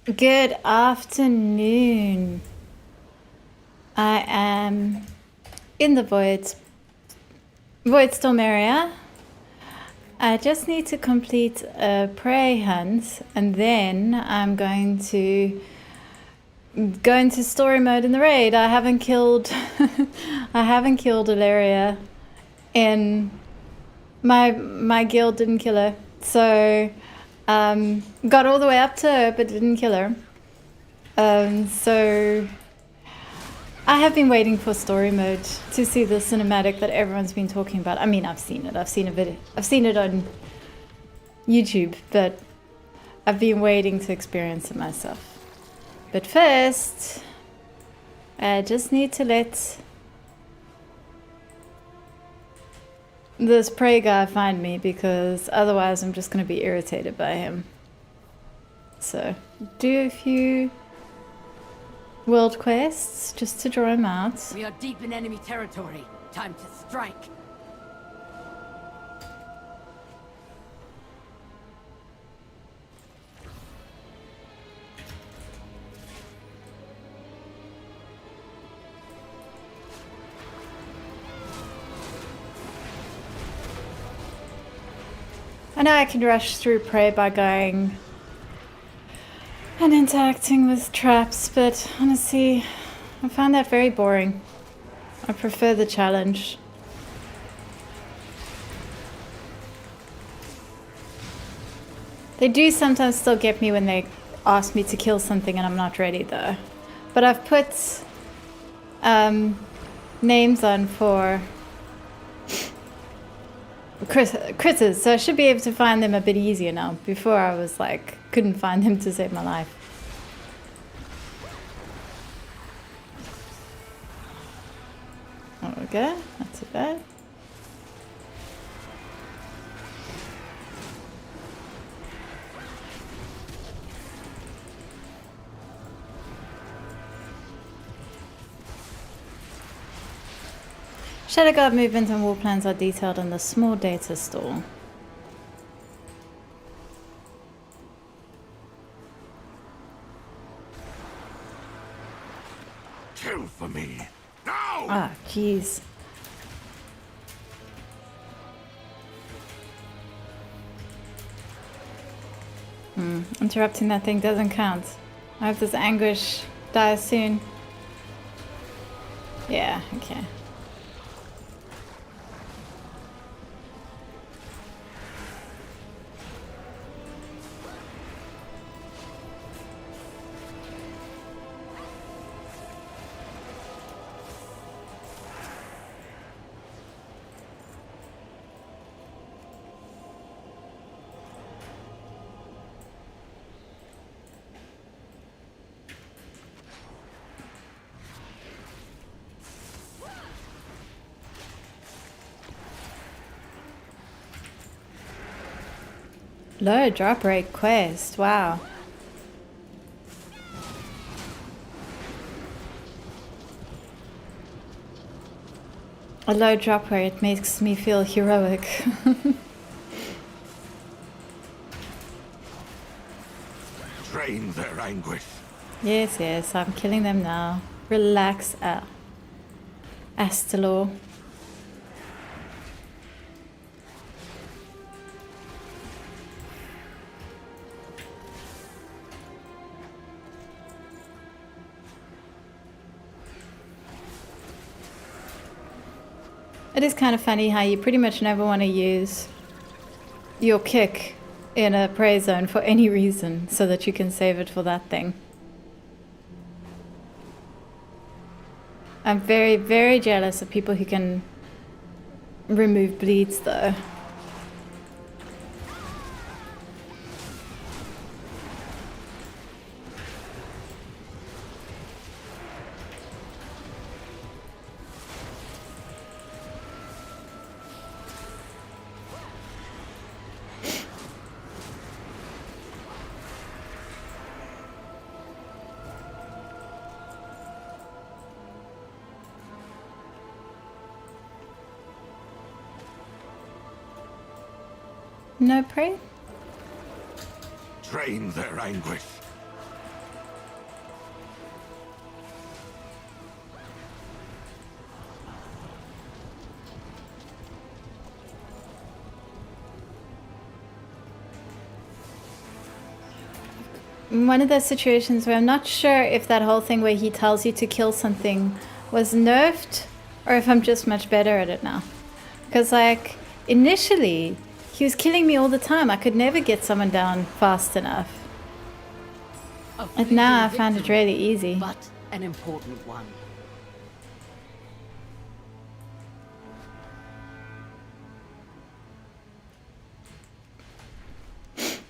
Good afternoon. I am in the Voidstorm area. I just need to complete a prey hunt and then I'm going to go into story mode in the raid. I haven't killed Ilaria in my guild didn't kill her. So got all the way up to her but didn't kill her. So I have been waiting for story mode to see the cinematic that everyone's been talking about. I mean, I've seen it. I've seen a video. I've seen it on YouTube, but I've been waiting to experience it myself. But first, I just need to let this prey guy find me because otherwise I'm just going to be irritated by him. So, do a few world quests just to draw him out. We are deep in enemy territory. Time to strike. I know I can rush through prey by going and interacting with traps, but honestly, I find that very boring. I prefer the challenge. They do sometimes still get me when they ask me to kill something and I'm not ready though. But I've put names on for critters, so I should be able to find them a bit easier now. Before I was like, couldn't find them to save my life. Okay, not too bad. Shadow Guard movement and war plans are detailed in the small data store. Kill for me. Now! Ah, jeez. Interrupting that thing doesn't count. I hope this anguish dies soon. Yeah, okay. Low drop rate quest, wow. A low drop rate makes me feel heroic. Drain their anguish. Yes, yes, I'm killing them now. Relax, Astalor. It is kind of funny how you pretty much never want to use your kick in a prey zone for any reason so that you can save it for that thing. I'm very, very jealous of people who can remove bleeds though. No prey? Drain their anguish. one of those situations where I'm not sure if that whole thing where he tells you to kill something was nerfed or if I'm just much better at it now. Because, like, initially, he was killing me all the time. I could never get someone down fast enough. And now I found it really easy. But an important one.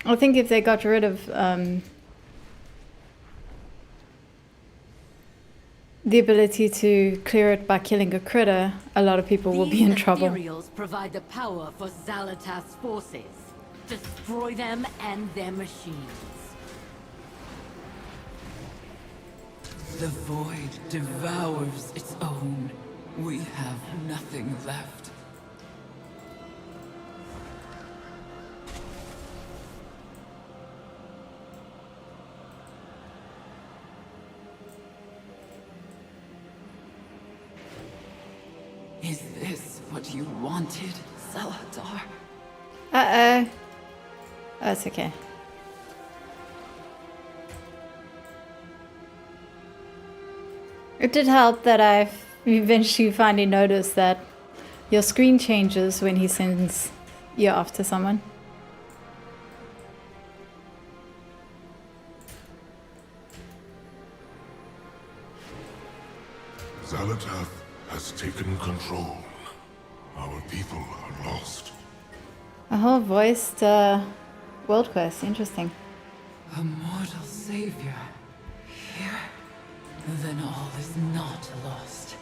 I think if they got rid of the ability to clear it by killing a critter, a lot of people will be in trouble. These ethereals provide the power for Xal'atath's forces. Destroy them and their machines. The void devours its own. We have nothing left. Is this what you wanted, Xalatar? Uh-oh. Oh, it's okay. It did help that I eventually finally noticed that your screen changes when he sends you off to someone. Xal'atath has taken control. Our people are lost. A whole voiced world quest. Interesting. A mortal savior. Here? Then all is not lost.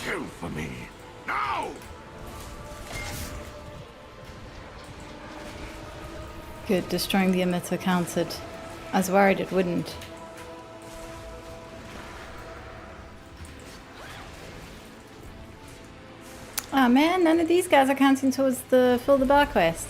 Kill for me. Now! Good. Destroying the emitter counted. I was worried it wouldn't. Oh man, none of these guys are counting towards the fill the bar quest.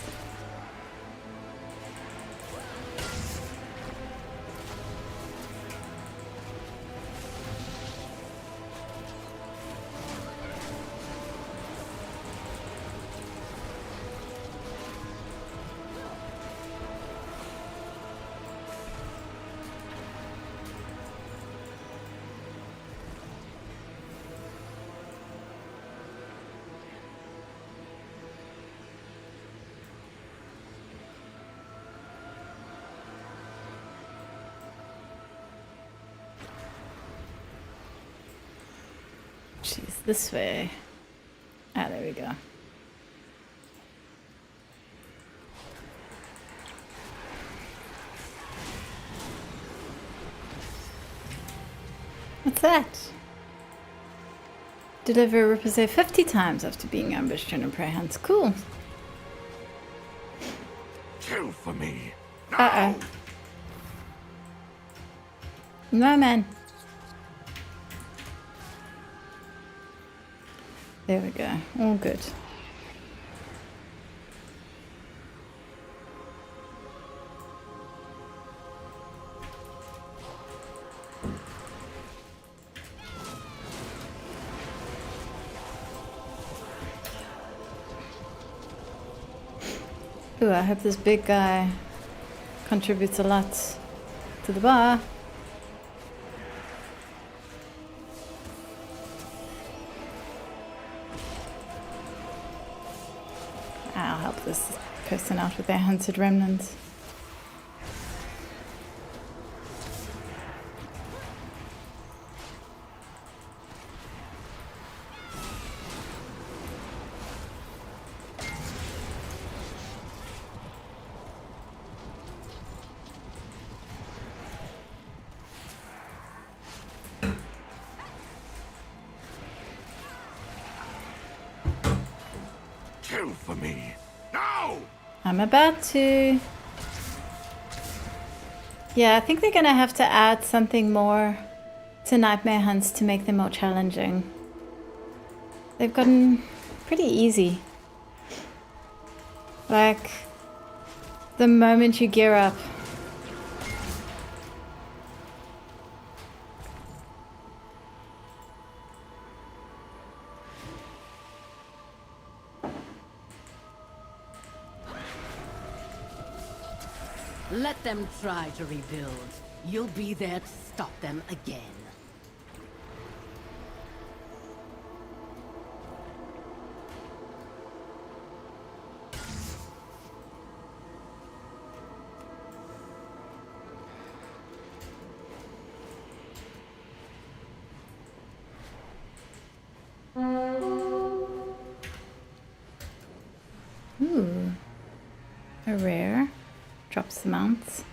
Jeez, this way. Ah, there we go. What's that? Deliver a Ripper 50 times after being ambushed in a prey hunt. Cool. Kill for me. Uh-oh. No, man. There we go. All good. Ooh, I hope this big guy contributes a lot to the bar. I'll help this person out with their hunted remnants. Kill for me. Now! I'm about to. Yeah, I think they're gonna have to add something more to nightmare hunts to make them more challenging. They've gotten pretty easy. Like, the moment you gear up. Let them try to rebuild. You'll be there to stop them again. Ooh. A rare. Drops the mounts.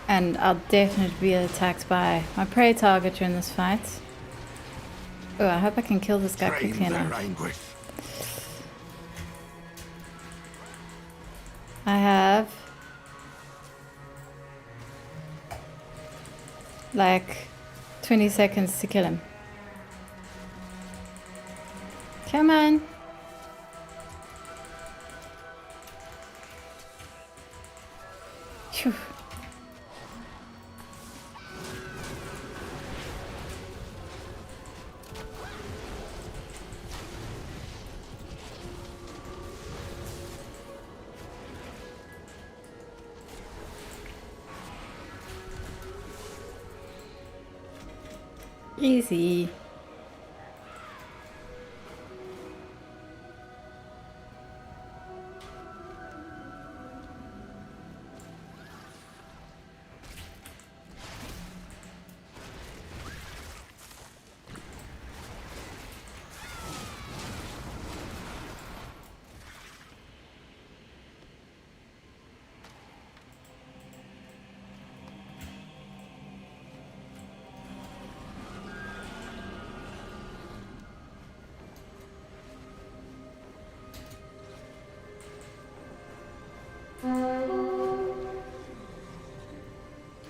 And I'll definitely be attacked by my prey target during this fight. Oh, I hope I can kill this guy Drain quickly their enough. anguish. I have like 20 seconds to kill him. Come on. Phew. Easy.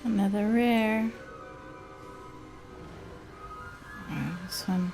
Another rare. Oh, this one.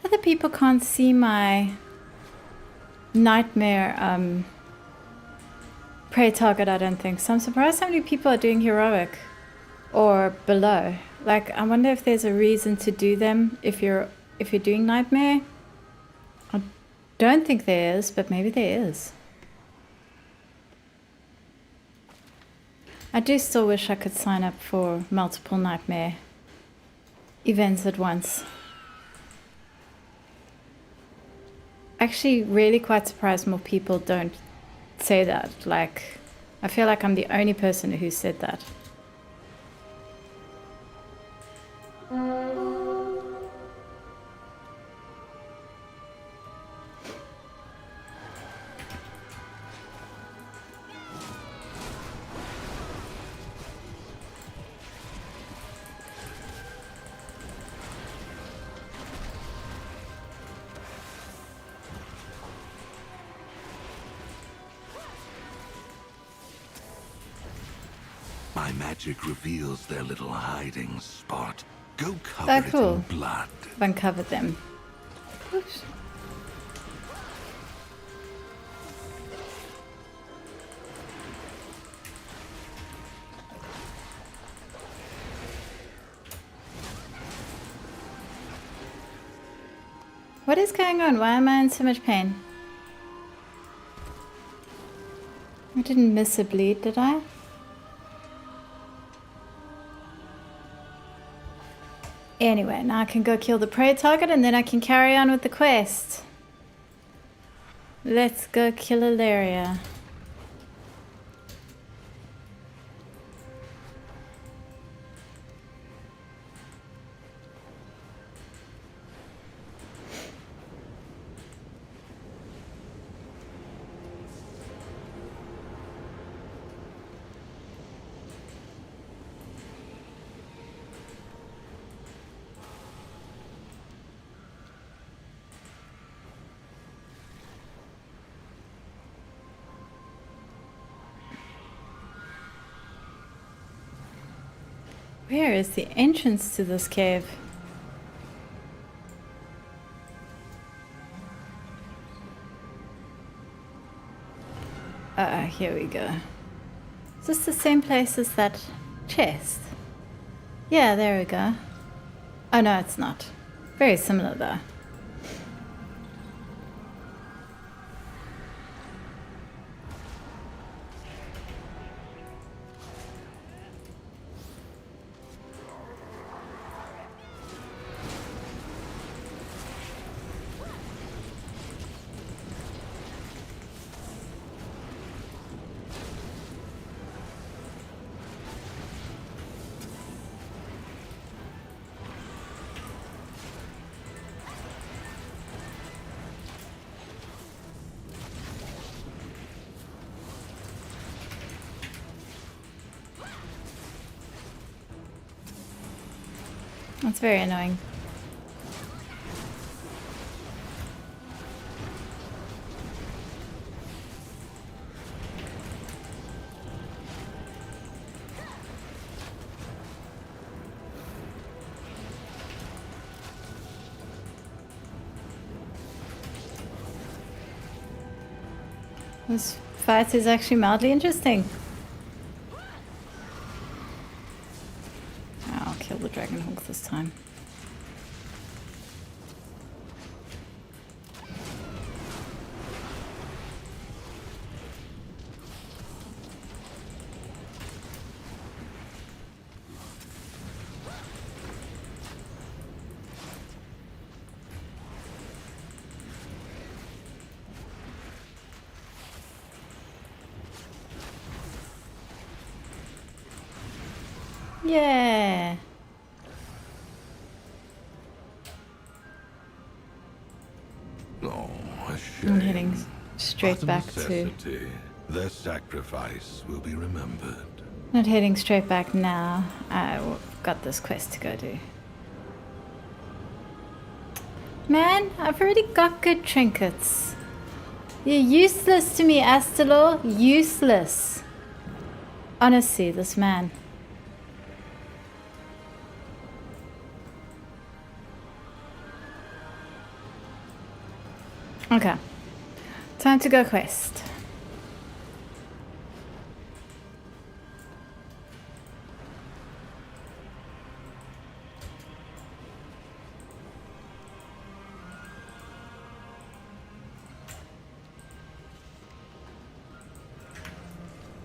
Other people can't see my nightmare prey target, I don't think. So I'm surprised how many people are doing heroic or below. Like, I wonder if there's a reason to do them if you're doing nightmare. I don't think there is, but maybe there is. I do still wish I could sign up for multiple nightmare events at once. Actually, really quite surprised more people don't say that. Like, I feel like I'm the only person who said that. My magic reveals their little hiding spot. Go cover it cool. in blood. I've uncovered them. Oops. What is going on? Why am I in so much pain? I didn't miss a bleed, did I? Anyway, now I can go kill the prey target and then I can carry on with the quest. Let's go kill Ilaria. Where is the entrance to this cave? Here we go. Is this the same place as that chest? Yeah, there we go. Oh no, it's not. Very similar though. That's very annoying. This fight is actually mildly interesting. I'll kill the dragon hawk this time. Yeah. Oh, a shame. I'm heading straight But a back to... necessity. Their sacrifice will be remembered. Not heading straight back now. I've got this quest to go do. Man, I've already got good trinkets. You're useless to me, Astalor. Useless. Honestly, this man. Okay. Time to go quest.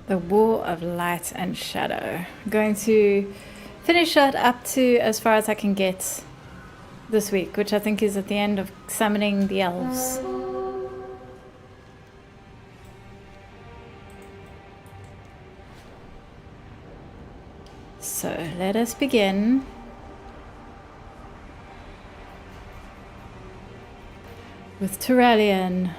The War of Light and Shadow. I'm going to finish that up to as far as I can get this week, which I think is at the end of summoning the elves. So let us begin. With Turalyon.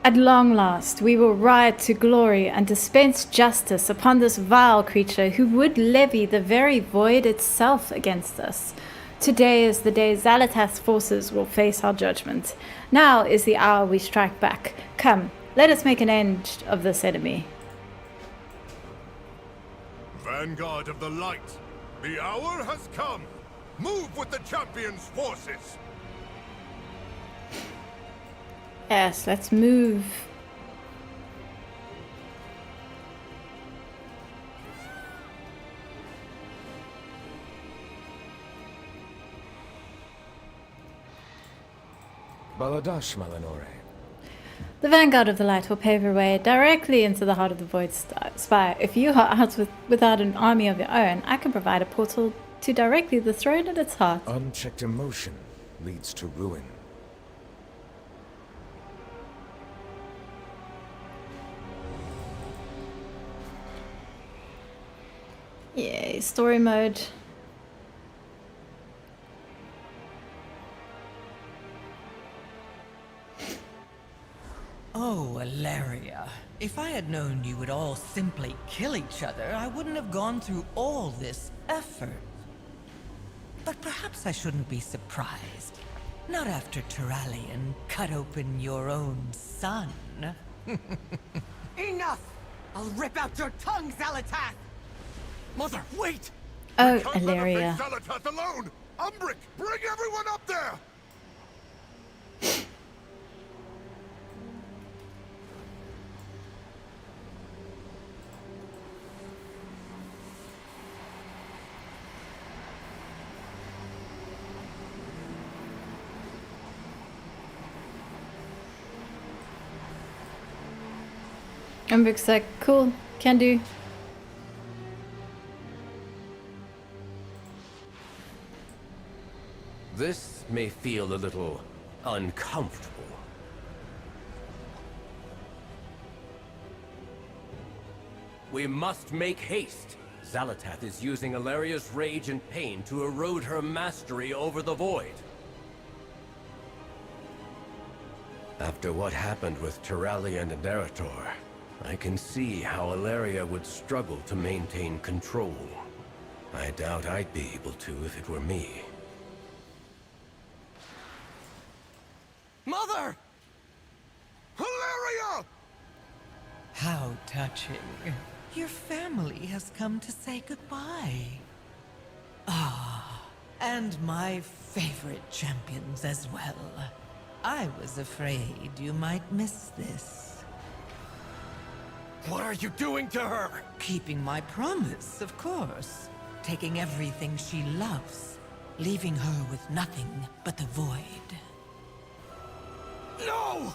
At long last, we will ride to glory and dispense justice upon this vile creature who would levy the very void itself against us. Today is the day Xal'atath's forces will face our judgment. Now is the hour we strike back. Come, let us make an end of this enemy. Vanguard of the Light, the hour has come. Move with the champion's forces. Yes, let's move. Baladash, Malinore. The vanguard of the light will pave your way directly into the heart of the Void Spire. If you are out without an army of your own, I can provide a portal to directly the throne at its heart. Unchecked emotion leads to ruin. Yay, story mode. Oh, Alaria. If I had known you would all simply kill each other, I wouldn't have gone through all this effort. But perhaps I shouldn't be surprised. Not after Turalyon cut open your own son. Enough! I'll rip out your tongue, Xal'atath! Mother, wait! Oh, Can't let her Alaria. face Xal'atath alone! Umbric, bring everyone up there! Umbric's like, cool, can do. This may feel a little uncomfortable. We must make haste. Xal'atath is using Alaria's rage and pain to erode her mastery over the Void. After what happened with Turalyon and Eretor, I can see how Alaria would struggle to maintain control. I doubt I'd be able to if it were me. Mother! Hilaria! How touching. Your family has come to say goodbye. Ah, and my favorite champions as well. I was afraid you might miss this. What are you doing to her? Keeping my promise, of course. Taking everything she loves, leaving her with nothing but the Void. No!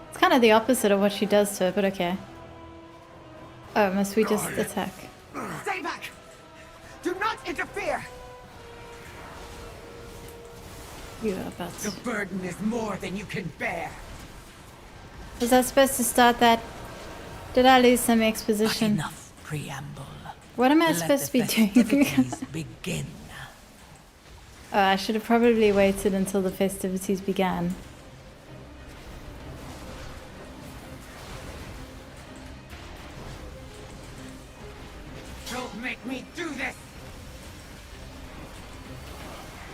It's kind of the opposite of what she does to her, but okay. Oh, must we just attack? Stay back! Do not interfere! You are about The to... burden is more than you can bear. Was I supposed to start that? Did I lose some But exposition? enough preamble. What am I Let supposed to the be doing? festivities begin. Oh, I should have probably waited until the festivities began. Don't make me do this!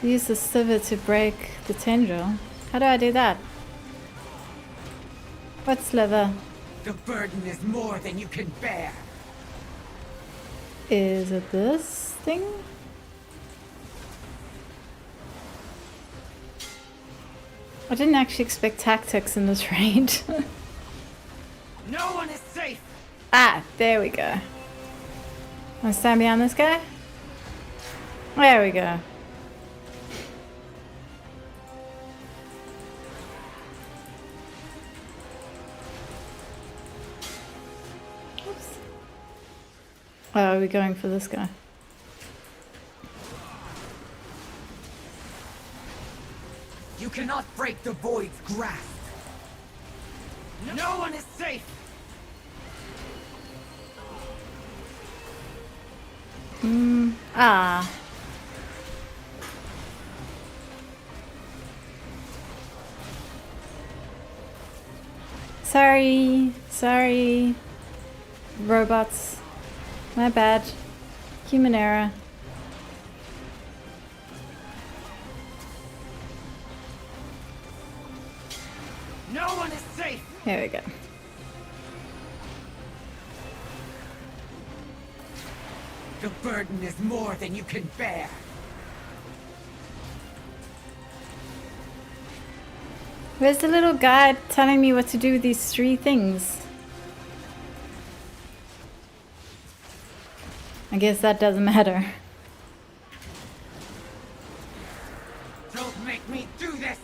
Use the sliver to break the tendril. How do I do that? What sliver? The burden is more than you can bear. Is it this thing? I didn't actually expect tactics in this raid. No one is safe! Ah, there we go. Want to stand behind this guy? There we go. Oops. Oh, are we going for this guy? You cannot break the Void's grasp. No one is safe! Ah. Sorry, robots. My bad. Human error. No one is safe! Here we go. The burden is more than you can bear. Where's the little guide telling me what to do with these three things? I guess that doesn't matter. Don't make me do this!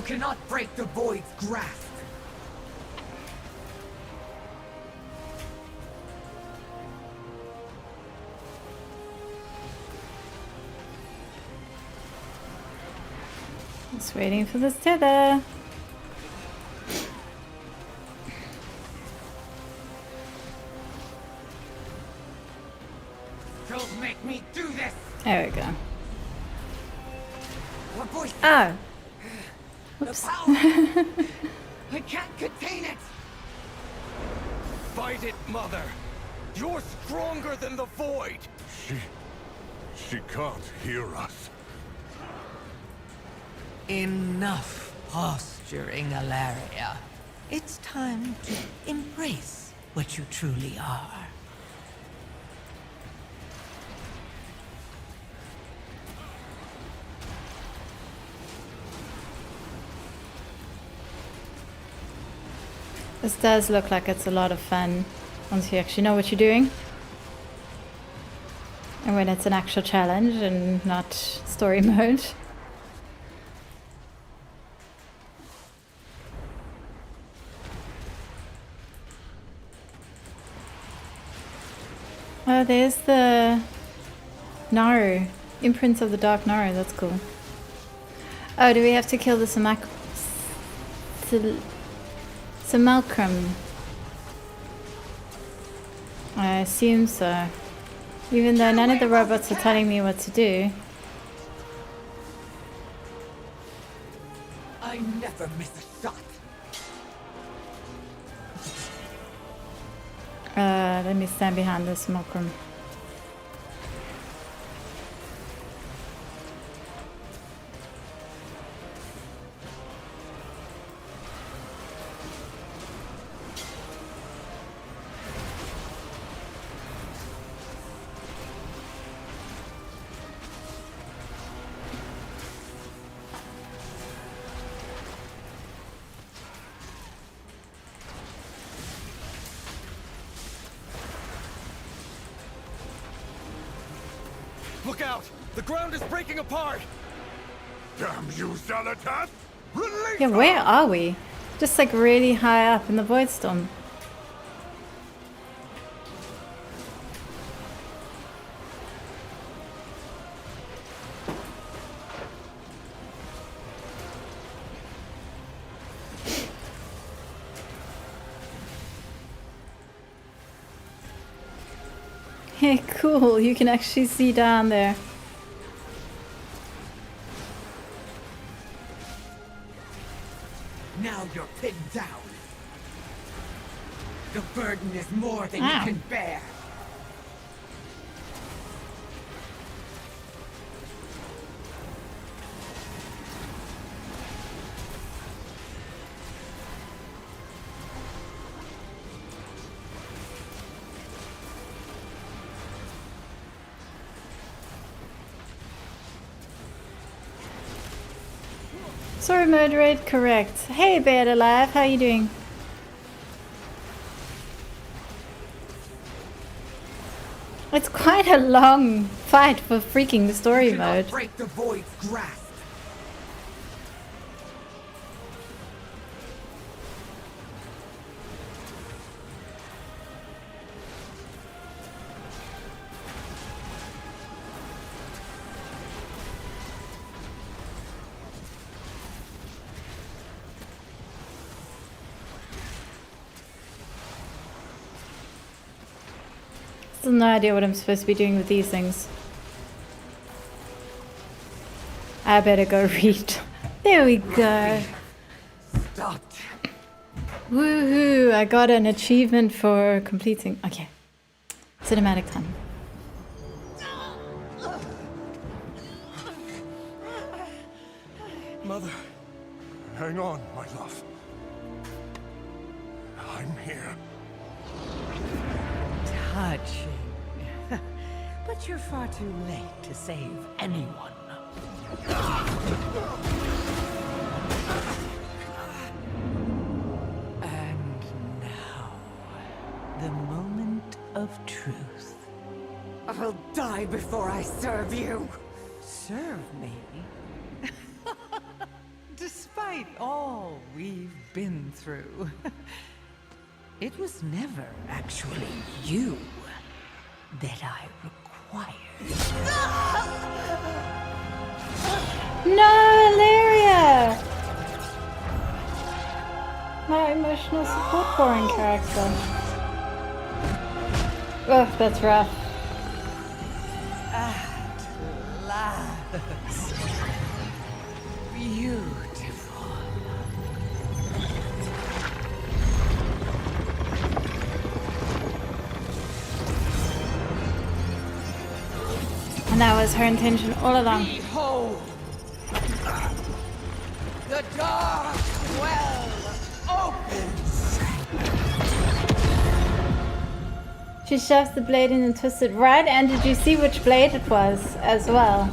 cannot break the void's grasp. Just waiting for this tether. Don't make me do this. There we go. What voice? Oh. The Oops. power. I can't contain it. Fight it, Mother! You're stronger than the Void! She can't hear us. Enough posturing, Alaria. It's time to embrace what you truly are. This does look like it's a lot of fun once you actually know what you're doing. And when it's an actual challenge and not story mode. Oh, there's the Naru. Imprints of the Dark Naru, that's cool. Oh, do we have to kill the Simulacrum? I assume so. Even though none of the robots are telling me what to do. I never miss a shot. Let me stand behind the Simulacrum. Look out! The ground is breaking apart! Damn you, Xalatath! Release Yeah, where are we? Just like really high up in the Void Storm. Hey, cool, you can actually see down there. Now you're pinned down. The burden is more than Ow. you can bear. Sorry, moderate, correct. Hey, Beard Alive, how you doing? It's quite a long fight for freaking the story You cannot mode. break the void's grasp. Still no idea what I'm supposed to be doing with these things. I better go read. There we go. Stopped. Woohoo! I got an achievement for completing. Okay. Cinematic time. Mother, hang on, my love. I'm here. Touching. But you're far too late to save anyone. And now, the moment of truth. I'll die before I serve you. Serve me? Despite despite all we've been through, it was never actually you that I required. No, Ilaria! My emotional support foreign character. Ugh, that's rough. At last. Beautiful. And that was her intention all along. Behold! The dark well opens! She shoves the blade in and twists it right, and did you see which blade it was as well?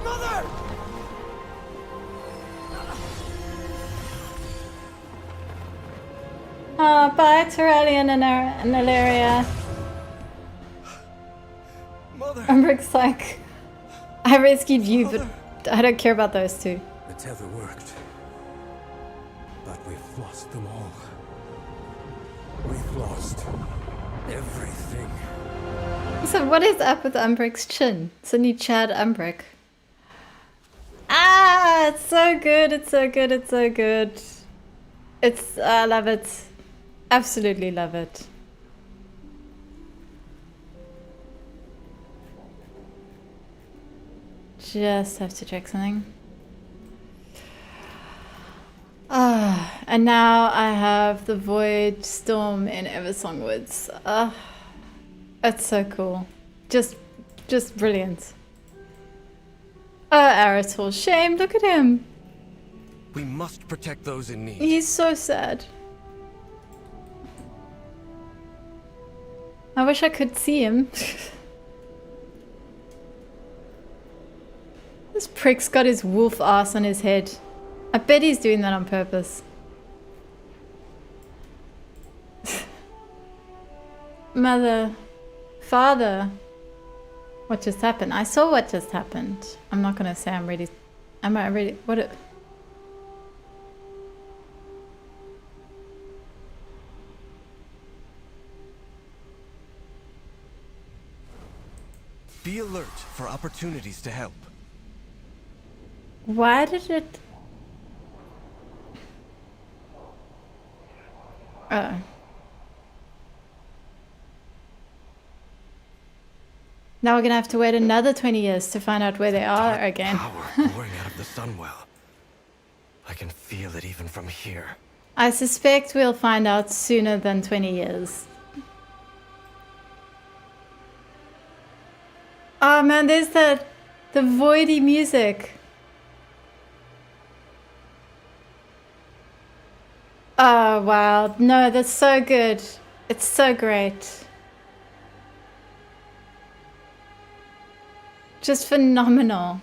Mother! Oh, bye, Turelian and Ilaria. Mother! Umbric's like, I rescued you, but I don't care about those two. The tether worked. But we've lost them all. We've lost everything. So what is up with Umbric's chin? Suddenly Chad Umbric. Ah, it's so good, it's so good, it's so good. I love it. Absolutely love it. Just have to check something. Ah, and now I have the Void Storm in Eversong Woods. Ah, it's so cool. Just brilliant. Oh, Arator, shame, look at him. We must protect those in need. He's so sad. I wish I could see him. This prick's got his wolf ass on his head. I bet he's doing that on purpose. Mother. Father. What just happened? I saw what just happened. I'm not gonna say I'm ready. Am I ready? What it... Be alert for opportunities to help. Why did it... Now we're gonna have to wait another 20 years to find out where they are again. Power pouring out of the Sunwell. I can feel it even from here. I suspect we'll find out sooner than 20 years. Oh man, there's the voidy music. Oh wow, no, that's so good. It's so great. Just phenomenal.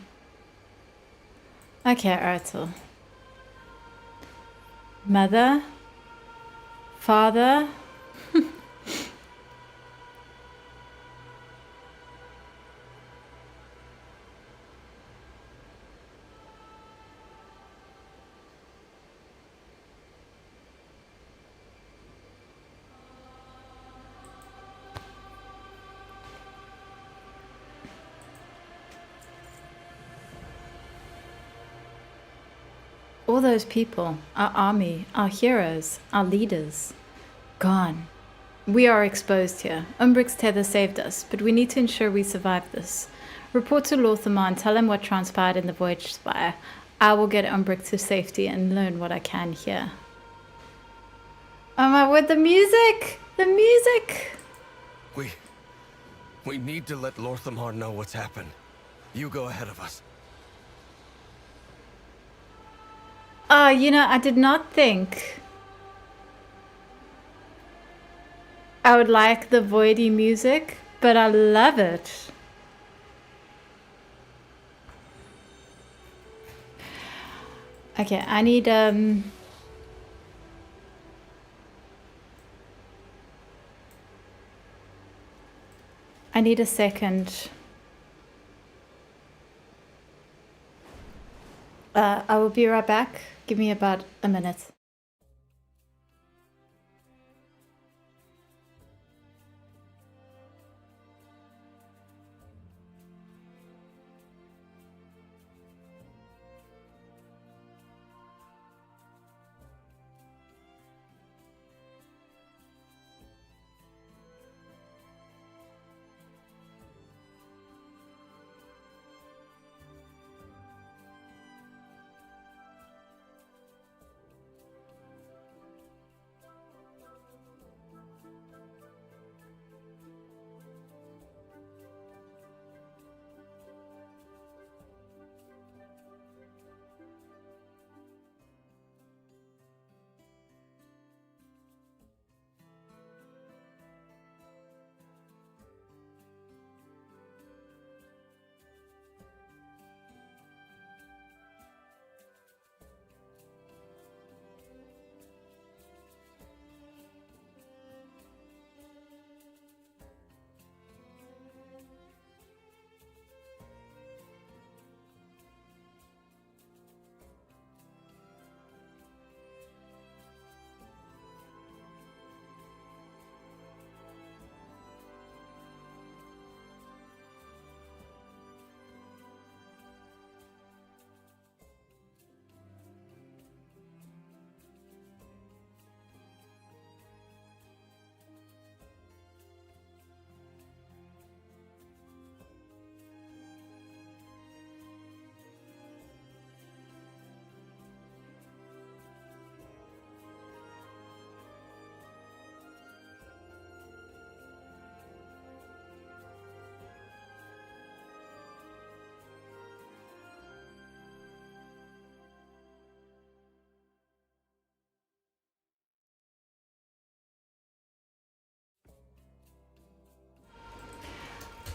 Okay, Artel. Mother? Father? All those people, our army, our heroes, our leaders, gone. We are exposed here. Umbric's tether saved us, but we need to ensure we survive this. Report to Lorthamar and tell him what transpired in the Voyage Spire. I will get Umbric to safety and learn what I can here. Oh my word, the music! The music! We need to let Lorthamar know what's happened. You go ahead of us. Oh, you know, I did not think I would like the voidy music, but I love it. Okay, I need I need a second. I will be right back. Give me about a minute.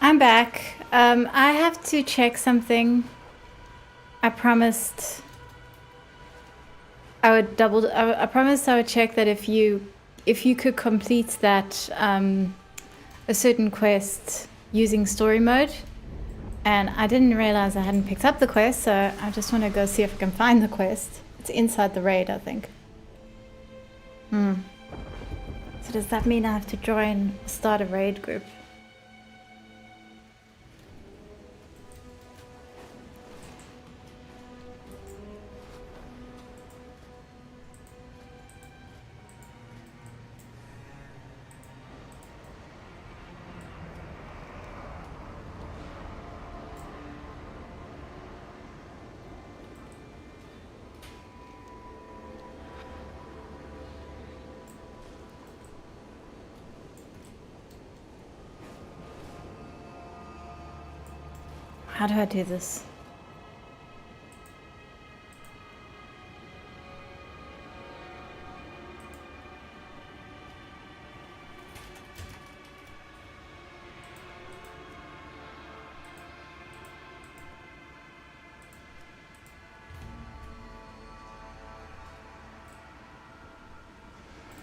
I'm back. I have to check something. I promised I would I promised I would check that if you could complete that a certain quest using story mode, and I didn't realize I hadn't picked up the quest, so I just want to go see if I can find the quest. It's inside the raid, I think. So does that mean I have to start a raid group? How do I do this?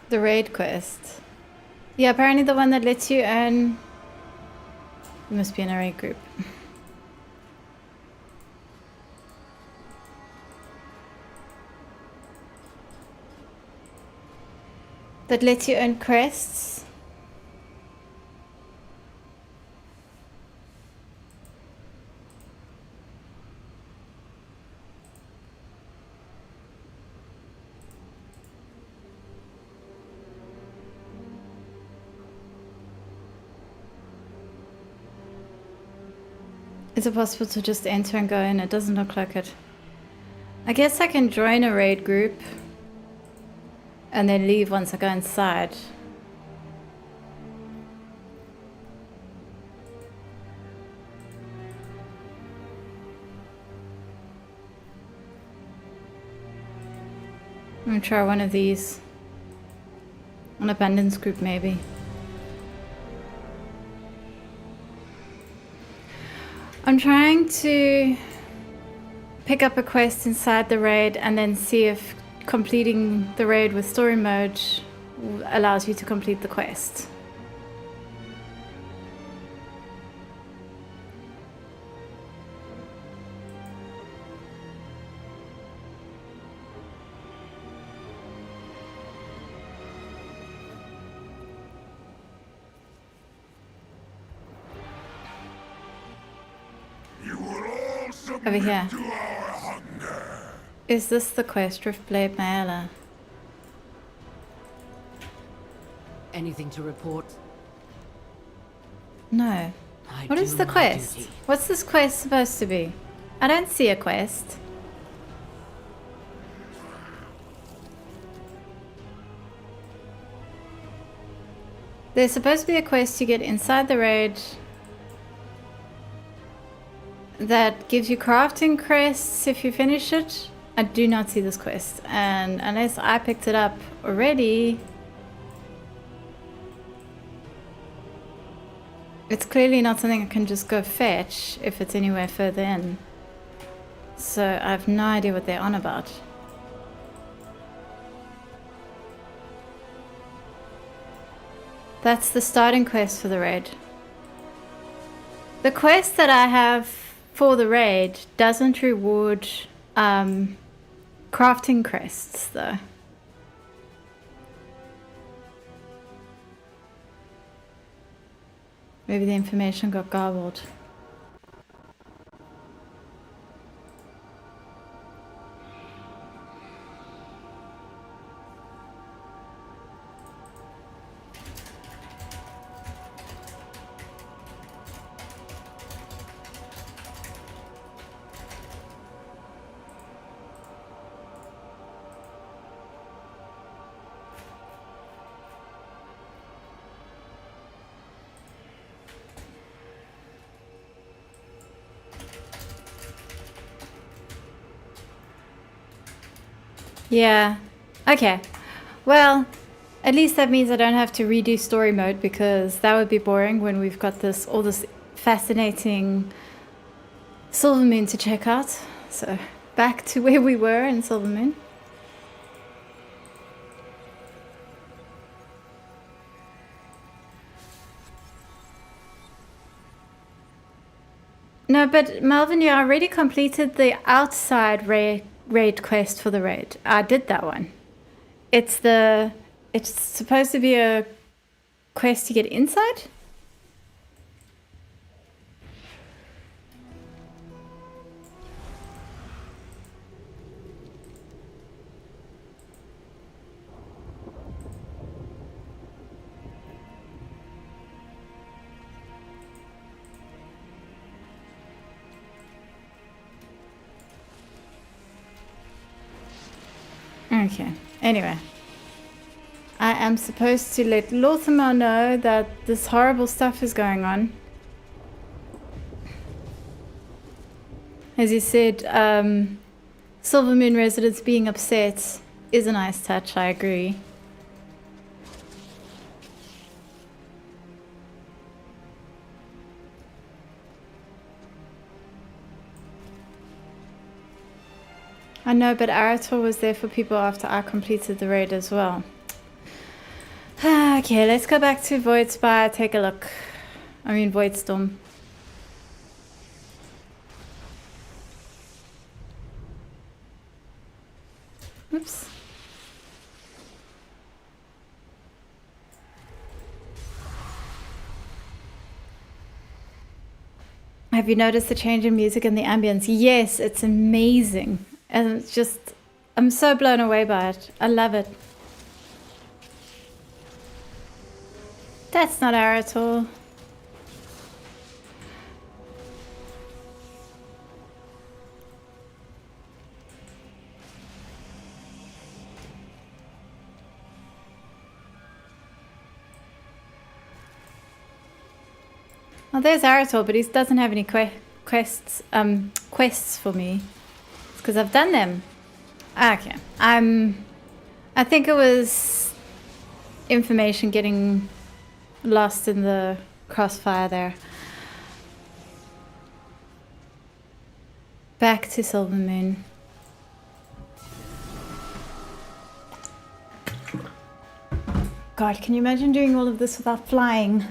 The raid quest. Yeah, apparently the one that lets you earn... You must be in a raid group. That lets you earn crests. Is it possible to just enter and go in? It doesn't look like it. I guess I can join a raid group and then leave once I go inside. I'm gonna try one of these. An abundance group, maybe. I'm trying to pick up a quest inside the raid and then see if completing the raid with story mode allows you to complete the quest. Over here. Is this the quest, Riftblade Maela? Anything to report? No. I What is do the my quest? duty. What's this quest supposed to be? I don't see a quest. There's supposed to be a quest to get inside the raid that gives you crafting crests if you finish it. I do not see this quest, and unless I picked it up already, it's clearly not something I can just go fetch if it's anywhere further in. So I have no idea what they're on about. That's the starting quest for the raid. The quest that I have for the raid doesn't reward crafting crests though. Maybe the information got garbled. Yeah. Okay. Well, at least that means I don't have to redo story mode, because that would be boring when we've got all this fascinating Silvermoon to check out. So back to where we were in Silvermoon. No, but Melvin, you already completed the outside raid quest for the raid. I did that one. It's supposed to be a quest to get inside? Okay, anyway. I am supposed to let Lorthamar know that this horrible stuff is going on. As you said, Silvermoon residents being upset is a nice touch, I agree. I know, but Arator was there for people after I completed the raid as well. Okay, let's go back to Voidspire, take a look. I mean, Voidstorm. Oops. Have you noticed the change in music and the ambience? Yes, it's amazing. And it's just, I'm so blown away by it. I love it. That's not Arator. Well, there's Arator, but he doesn't have any quests for me. It's because I've done them. Okay. I think it was information getting lost in the crossfire there. Back to Silvermoon. God, can you imagine doing all of this without flying?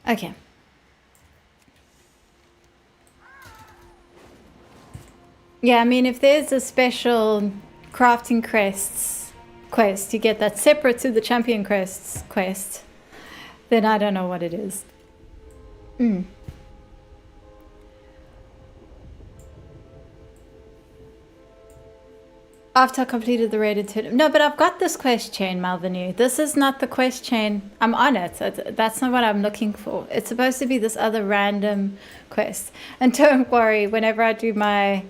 Okay. Yeah, I mean, if there's a special crafting crests quest, you get that separate to the champion crests quest, then I don't know what it is. After I completed the rated tournament. No, but I've got this quest chain, Malvenu. This is not the quest chain. I'm on it. That's not what I'm looking for. It's supposed to be this other random quest. And don't worry, whenever I do my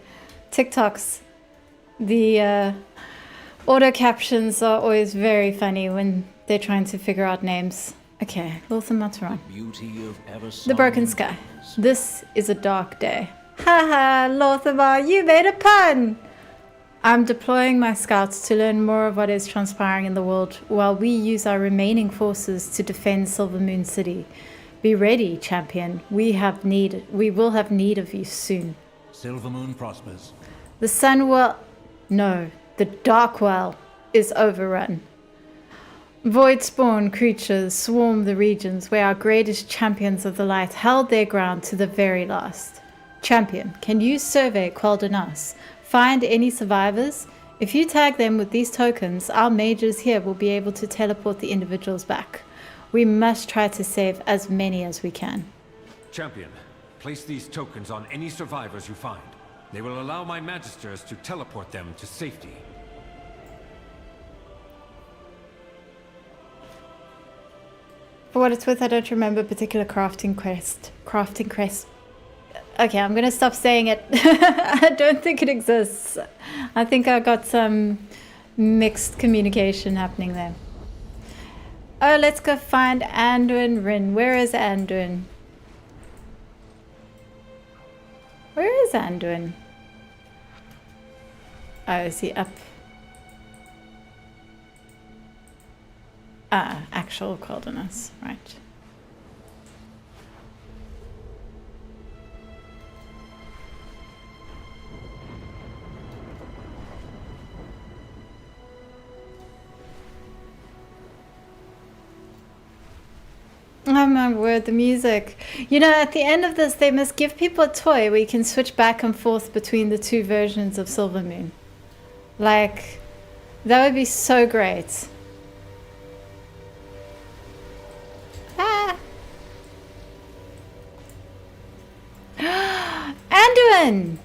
TikToks, the auto captions are always very funny when they're trying to figure out names. Okay, Lothar Matteron. The Broken Sky. This is a dark day. Haha, Lothar, you made a pun! I'm deploying my scouts to learn more of what is transpiring in the world while we use our remaining forces to defend Silvermoon City. Be ready, champion. We will have need of you soon. Silvermoon prospers. The Sunwell... No, the Darkwell is overrun. Void-spawn creatures swarm the regions where our greatest champions of the light held their ground to the very last. Champion, can you survey Quel'Danas? Find any survivors? If you tag them with these tokens, our mages here will be able to teleport the individuals back. We must try to save as many as we can. Champion, place these tokens on any survivors you find. They will allow my magisters to teleport them to safety. For what it's worth, I don't remember a particular crafting quest. Okay, I'm gonna stop saying it. I don't think it exists. I think I got some mixed communication happening there. Oh, let's go find Anduin Rin. Where is Anduin? Where is Anduin? Oh, is he up? Ah, actual Quel'Danas, right. Oh my word, the music. You know, at the end of this, they must give people a toy where you can switch back and forth between the two versions of Silvermoon. Like, that would be so great. Ah! Anduin!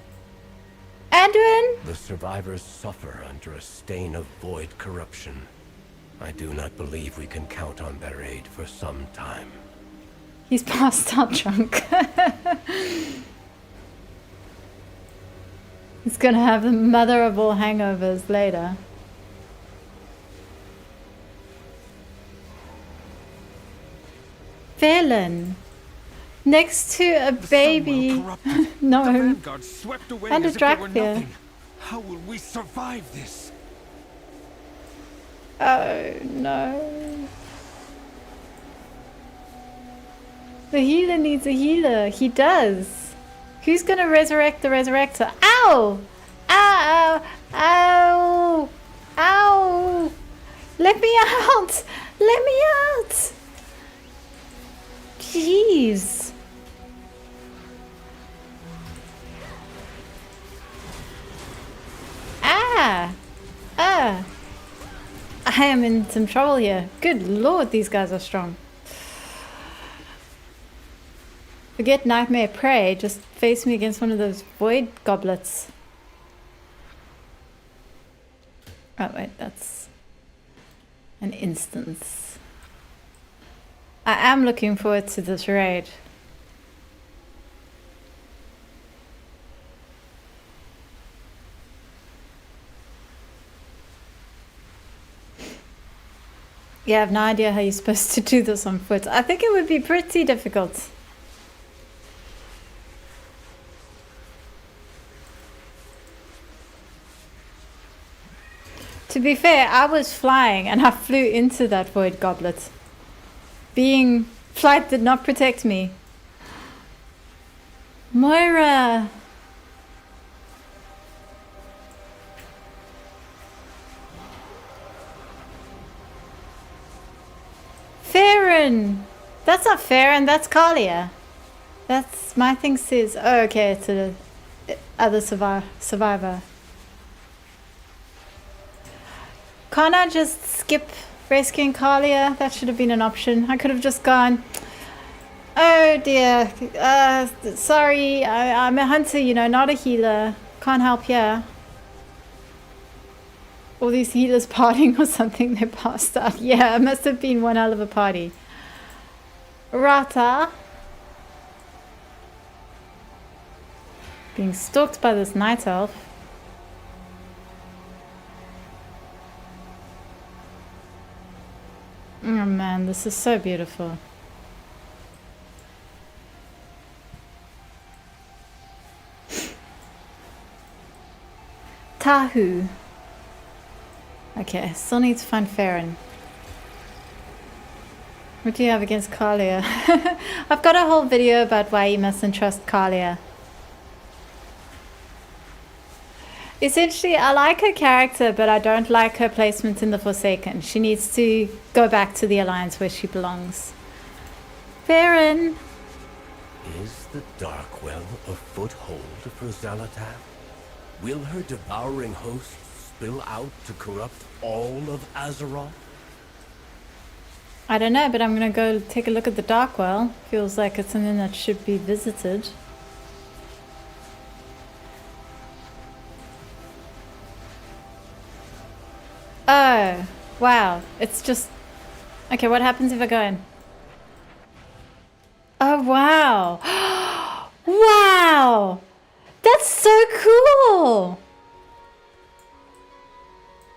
Anduin? The survivors suffer under a stain of void corruption. I do not believe we can count on their aid for some time. He's passed out drunk. He's gonna have the mother of all hangovers later. Velen. Next to a baby. No. The Vanguard swept away And a as if they were Drakthir. nothing. How will we survive this? Oh no. The healer needs a healer. He does. Who's gonna resurrect the resurrector? Ow! Ow! Ow! Ow! Let me out! Let me out! Jeez. Ah! Ah! I am in some trouble here. Good lord, these guys are strong. Forget Nightmare Prey, just face me against one of those void goblets. Oh wait, that's an instance. I am looking forward to this raid. Yeah, I have no idea how you're supposed to do this on foot. I think it would be pretty difficult. To be fair, I was flying and I flew into that void goblet. Flight did not protect me. Moira! Farron! That's not Farron, that's Kalia. That's, my thing says, oh okay, it's the other survivor. Can't I just skip rescuing Kalia? That should have been an option. I could have just gone, oh dear, sorry, I'm a hunter, you know, not a healer. Can't help here. All these healers partying or something, they passed out. Yeah, it must have been one hell of a party. Rata. Being stalked by this night elf. Oh man, this is so beautiful. Tahu. Okay, still need to find Farron. What do you have against Kalia? I've got a whole video about why you mustn't trust Kalia. Essentially, I like her character, but I don't like her placement in the Forsaken. She needs to go back to the Alliance where she belongs. Farron! Is the Darkwell a foothold for Xal'atath? Will her devouring host spill out to corrupt all of Azeroth? I don't know, but I'm gonna go take a look at the Darkwell. Feels like it's something that should be visited. Oh, wow. It's just... Okay, what happens if I go in? Oh, wow. Wow! That's so cool!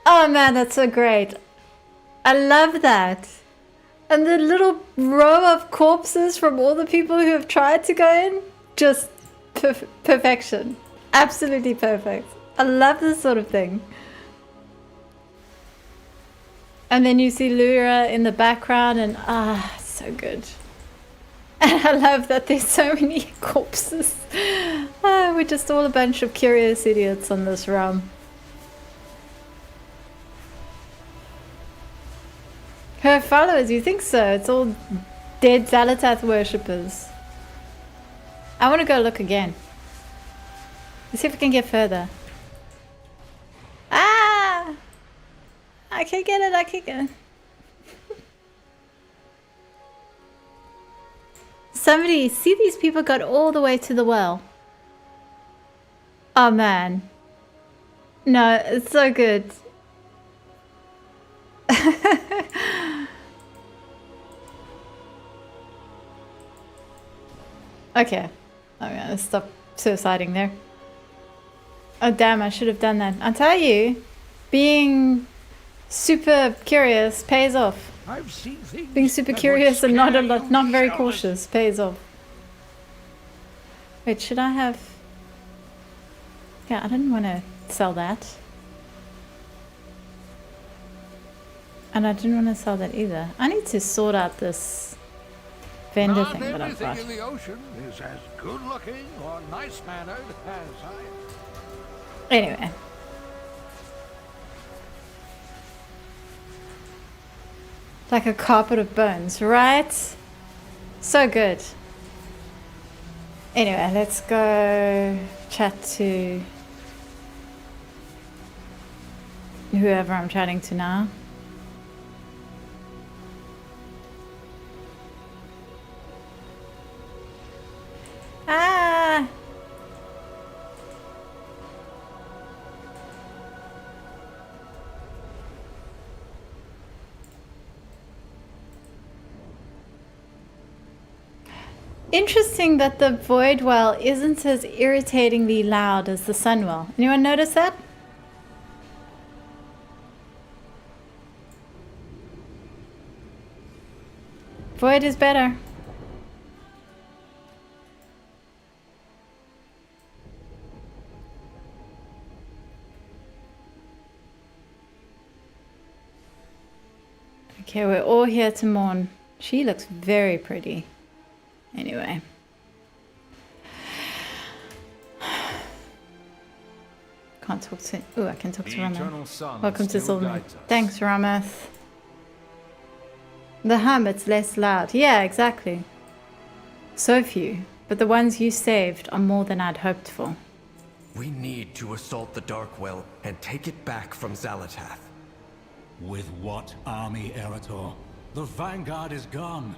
Oh man, that's so great. I love that. And the little row of corpses from all the people who have tried to go in, just perfection. Absolutely perfect. I love this sort of thing. And then you see Lyra in the background and so good. And I love that there's so many corpses. We're just all a bunch of curious idiots on this realm. Her followers, you think so? It's all dead Xal'atath worshippers. I want to go look again. Let's see if we can get further. Ah! I can't get it, I can't get it. Somebody, see these people got all the way to the well. Oh man. No, it's so good. Okay, I'm gonna stop suiciding there. Oh damn, I should have done that. I'll tell you, being super curious pays off. I've seen things Being super that curious would and not scare you not very shitless. cautious pays off. Wait, should I have... Yeah, I didn't want to sell that. And I didn't want to sell that either. I need to sort out this vendor Not thing that I've everything got. in the ocean is as good looking or nice mannered as I. Anyway. Like a carpet of bones, right? So good. Anyway, let's go chat to whoever I'm chatting to now. Ah! Interesting that the Void Well isn't as irritatingly loud as the Sunwell. Anyone notice that? Void is better. Okay, we're all here to mourn. She looks very pretty. Anyway. Can't talk to... Oh, I can talk to Ramath. Welcome to Silverman. Thanks, Ramath. The Hermit's less loud. Yeah, exactly. So few, but the ones you saved are more than I'd hoped for. We need to assault the Darkwell and take it back from Xal'atath. With what army, Eretor? The vanguard is gone.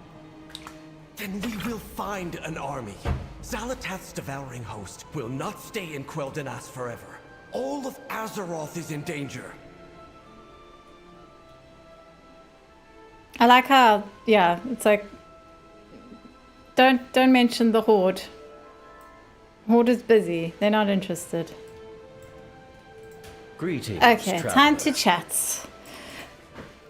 Then we will find an army. Xalatath's devouring host will not stay in Quel'Danas forever. All of Azeroth is in danger. I like how, yeah, it's like, don't mention the Horde. Horde is busy. They're not interested. Greetings, Okay, traveler. time to chat.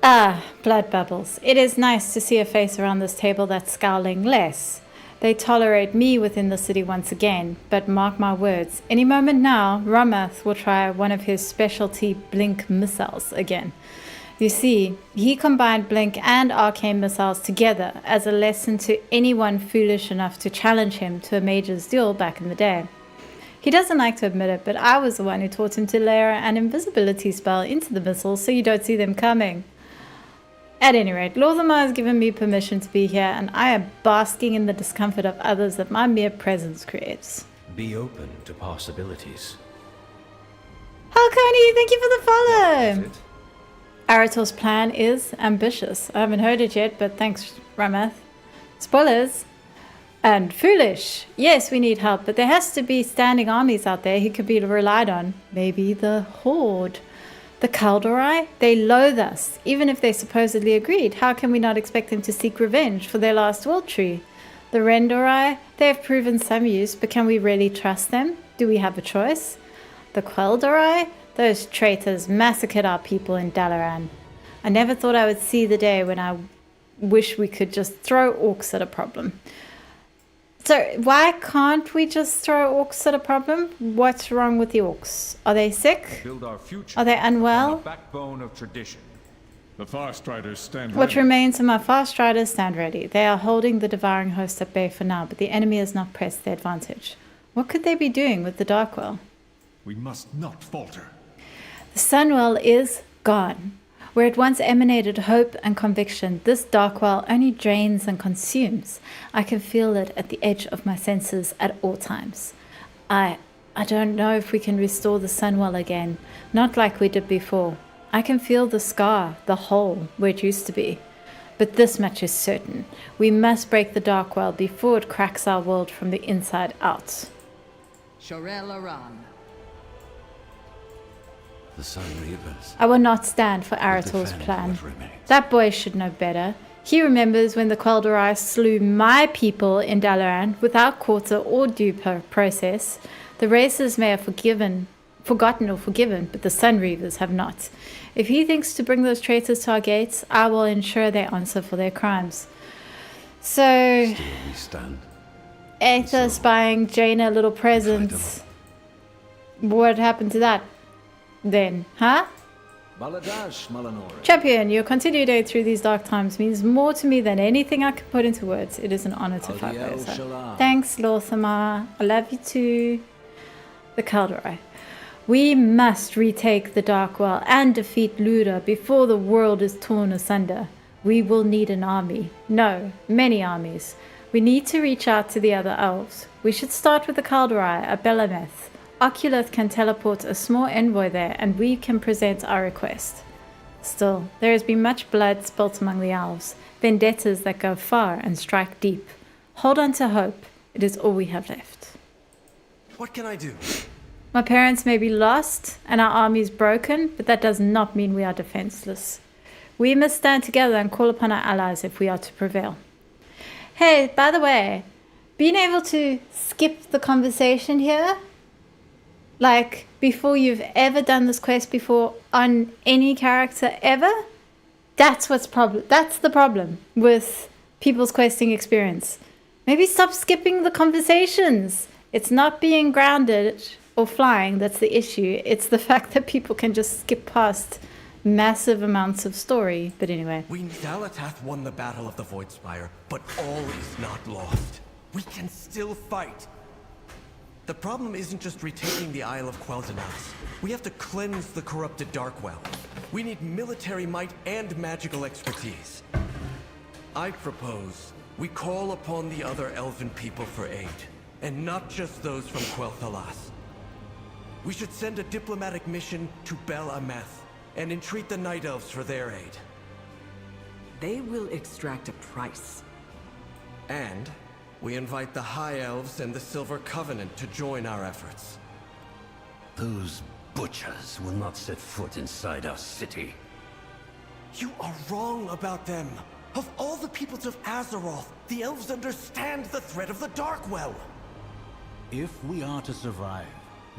Ah, blood bubbles. It is nice to see a face around this table that's scowling less. They tolerate me within the city once again, but mark my words, any moment now, Ramath will try one of his specialty Blink missiles again. You see, he combined Blink and Arcane missiles together as a lesson to anyone foolish enough to challenge him to a mage's duel back in the day. He doesn't like to admit it, but I was the one who taught him to layer an invisibility spell into the missiles so you don't see them coming. At any rate, Lor'themar has given me permission to be here, and I am basking in the discomfort of others that my mere presence creates. Be open to possibilities. Halcony, thank you for the follow! Arator's plan is ambitious. I haven't heard it yet, but thanks, Ramath. Spoilers. And foolish. Yes, we need help, but there has to be standing armies out there who could be relied on. Maybe the Horde. The Kaldorei? They loathe us. Even if they supposedly agreed, how can we not expect them to seek revenge for their last world tree? The Rendorai? They have proven some use, but can we really trust them? Do we have a choice? The Quel'Darai? Those traitors massacred our people in Dalaran. I never thought I would see the day when I wish we could just throw orcs at a problem. So why can't we just throw orcs at a problem? What's wrong with the orcs? Are they sick? Build our future Are they unwell? on the backbone of tradition. The Farstriders stand What ready. remains of my fast riders stand ready. They are holding the devouring host at bay for now, but the enemy has not pressed their advantage. What could they be doing with the Darkwell? We must not falter. The Sunwell is gone. Where it once emanated hope and conviction, this Darkwell only drains and consumes. I can feel it at the edge of my senses at all times. I don't know if we can restore the Sunwell again, not like we did before. I can feel the scar, the hole, where it used to be. But this much is certain. We must break the Darkwell before it cracks our world from the inside out. Shorel Aran. The Sun Reapers. I will not stand for Arator's plan. That boy should know better. He remembers when the Quel'Darai slew my people in Dalaran without quarter or due process. The races may have forgotten, but the Sunreavers have not. If he thinks to bring those traitors to our gates, I will ensure they answer for their crimes. So, Still we stand. Aethys buying Jaina a little presents. What happened to that then, huh? Baladash, Malanor. Champion, your continued aid through these dark times means more to me than anything I can put into words. It is an honor to fight Aldiel with you. Shalom. Thanks, Lor'themar. I love you too. The Kaldorei. We must retake the Darkwell and defeat Luda before the world is torn asunder. We will need an army. No, many armies. We need to reach out to the other elves. We should start with the Kaldorei at Belemeth. Oculus can teleport a small envoy there and we can present our request. Still, there has been much blood spilt among the elves, vendettas that go far and strike deep. Hold on to hope. It is all we have left. What can I do? My parents may be lost and our army is broken, but that does not mean we are defenseless. We must stand together and call upon our allies if we are to prevail. Hey, by the way, being able to skip the conversation here, like before you've ever done this quest before on any character ever, that's the problem with people's questing experience. Maybe stop skipping the conversations. It's not being grounded or flying that's the issue. It's the fact that people can just skip past massive amounts of story. But anyway. Xalatath won the Battle of the Voidspire, but all is not lost. We can still fight. The problem isn't just retaking the Isle of Quel'Danas. We have to cleanse the corrupted Darkwell. We need military might and magical expertise. I propose we call upon the other elven people for aid, and not just those from Quel'Thalas. We should send a diplomatic mission to Bel Ameth. and entreat the Night Elves for their aid. They will extract a price. And we invite the High Elves and the Silver Covenant to join our efforts. Those butchers will not set foot inside our city. You are wrong about them. Of all the peoples of Azeroth, the elves understand the threat of the Darkwell. If we are to survive,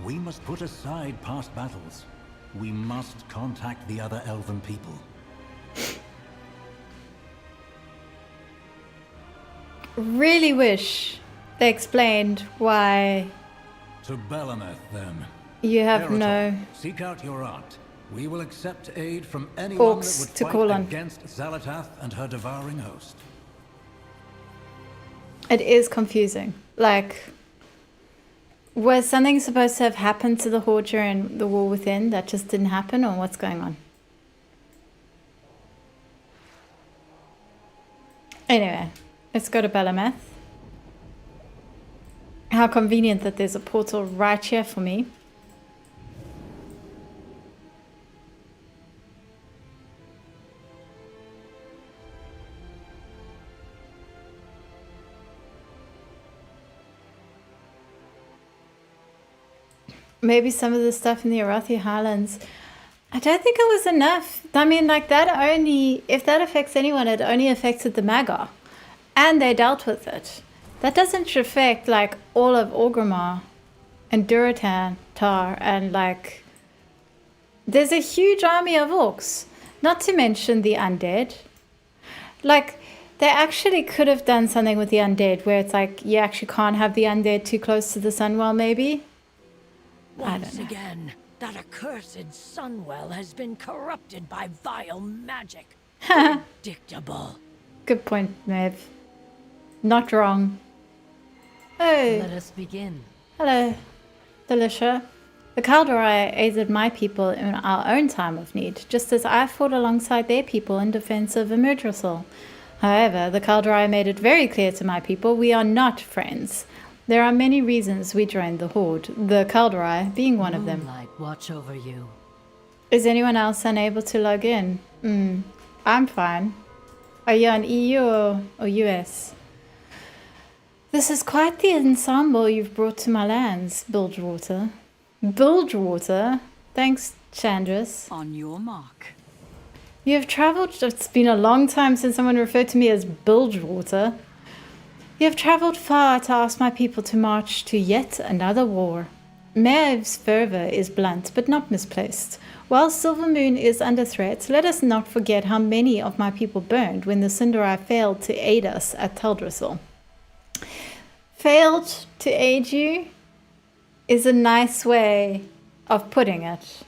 we must put aside past battles. We must contact the other elven people. Really wish they explained why To Belemeth, then. you have Eretor, no seek out your aunt. We will accept aid from anyone orcs that would to fight call on. against Xalatath and her devouring host. It is confusing. Like, was something supposed to have happened to the Horde during the War Within that just didn't happen, or what's going on? Anyway, let's go to Belemeth. How convenient that there's a portal right here for me. Maybe some of the stuff in the Arathi Highlands. I don't think it was enough. I mean, like, that only, if that affects anyone, it only affected the Magar. And they dealt with it. That doesn't affect, like, all of Orgrimmar and Durotan, Tar, and, like, there's a huge army of orcs. Not to mention the undead. Like, they actually could have done something with the undead where it's like, you actually can't have the undead too close to the Sunwell, maybe. Once again, that accursed Sunwell has been corrupted by vile magic. Predictable. Good point, Maeve. Not wrong. Oh, Let us begin. hello, Delicia. The Kaldorei aided my people in our own time of need, just as I fought alongside their people in defense of Imudrissal. However, the Kaldorei made it very clear to my people we are not friends. There are many reasons we joined the Horde, the Kaldorei being one of them. Moonlight watch over you. Is anyone else unable to log in? I'm fine. Are you on EU or US? This is quite the ensemble you've brought to my lands, Bilgewater. Bilgewater? Thanks, Chandris. On your mark. You have travelled. It's been a long time since someone referred to me as Bilgewater. You have travelled far to ask my people to march to yet another war. Maeve's fervour is blunt, but not misplaced. While Silvermoon is under threat, let us not forget how many of my people burned when the Cinderai failed to aid us at Teldrassil. Failed to aid you is a nice way of putting it.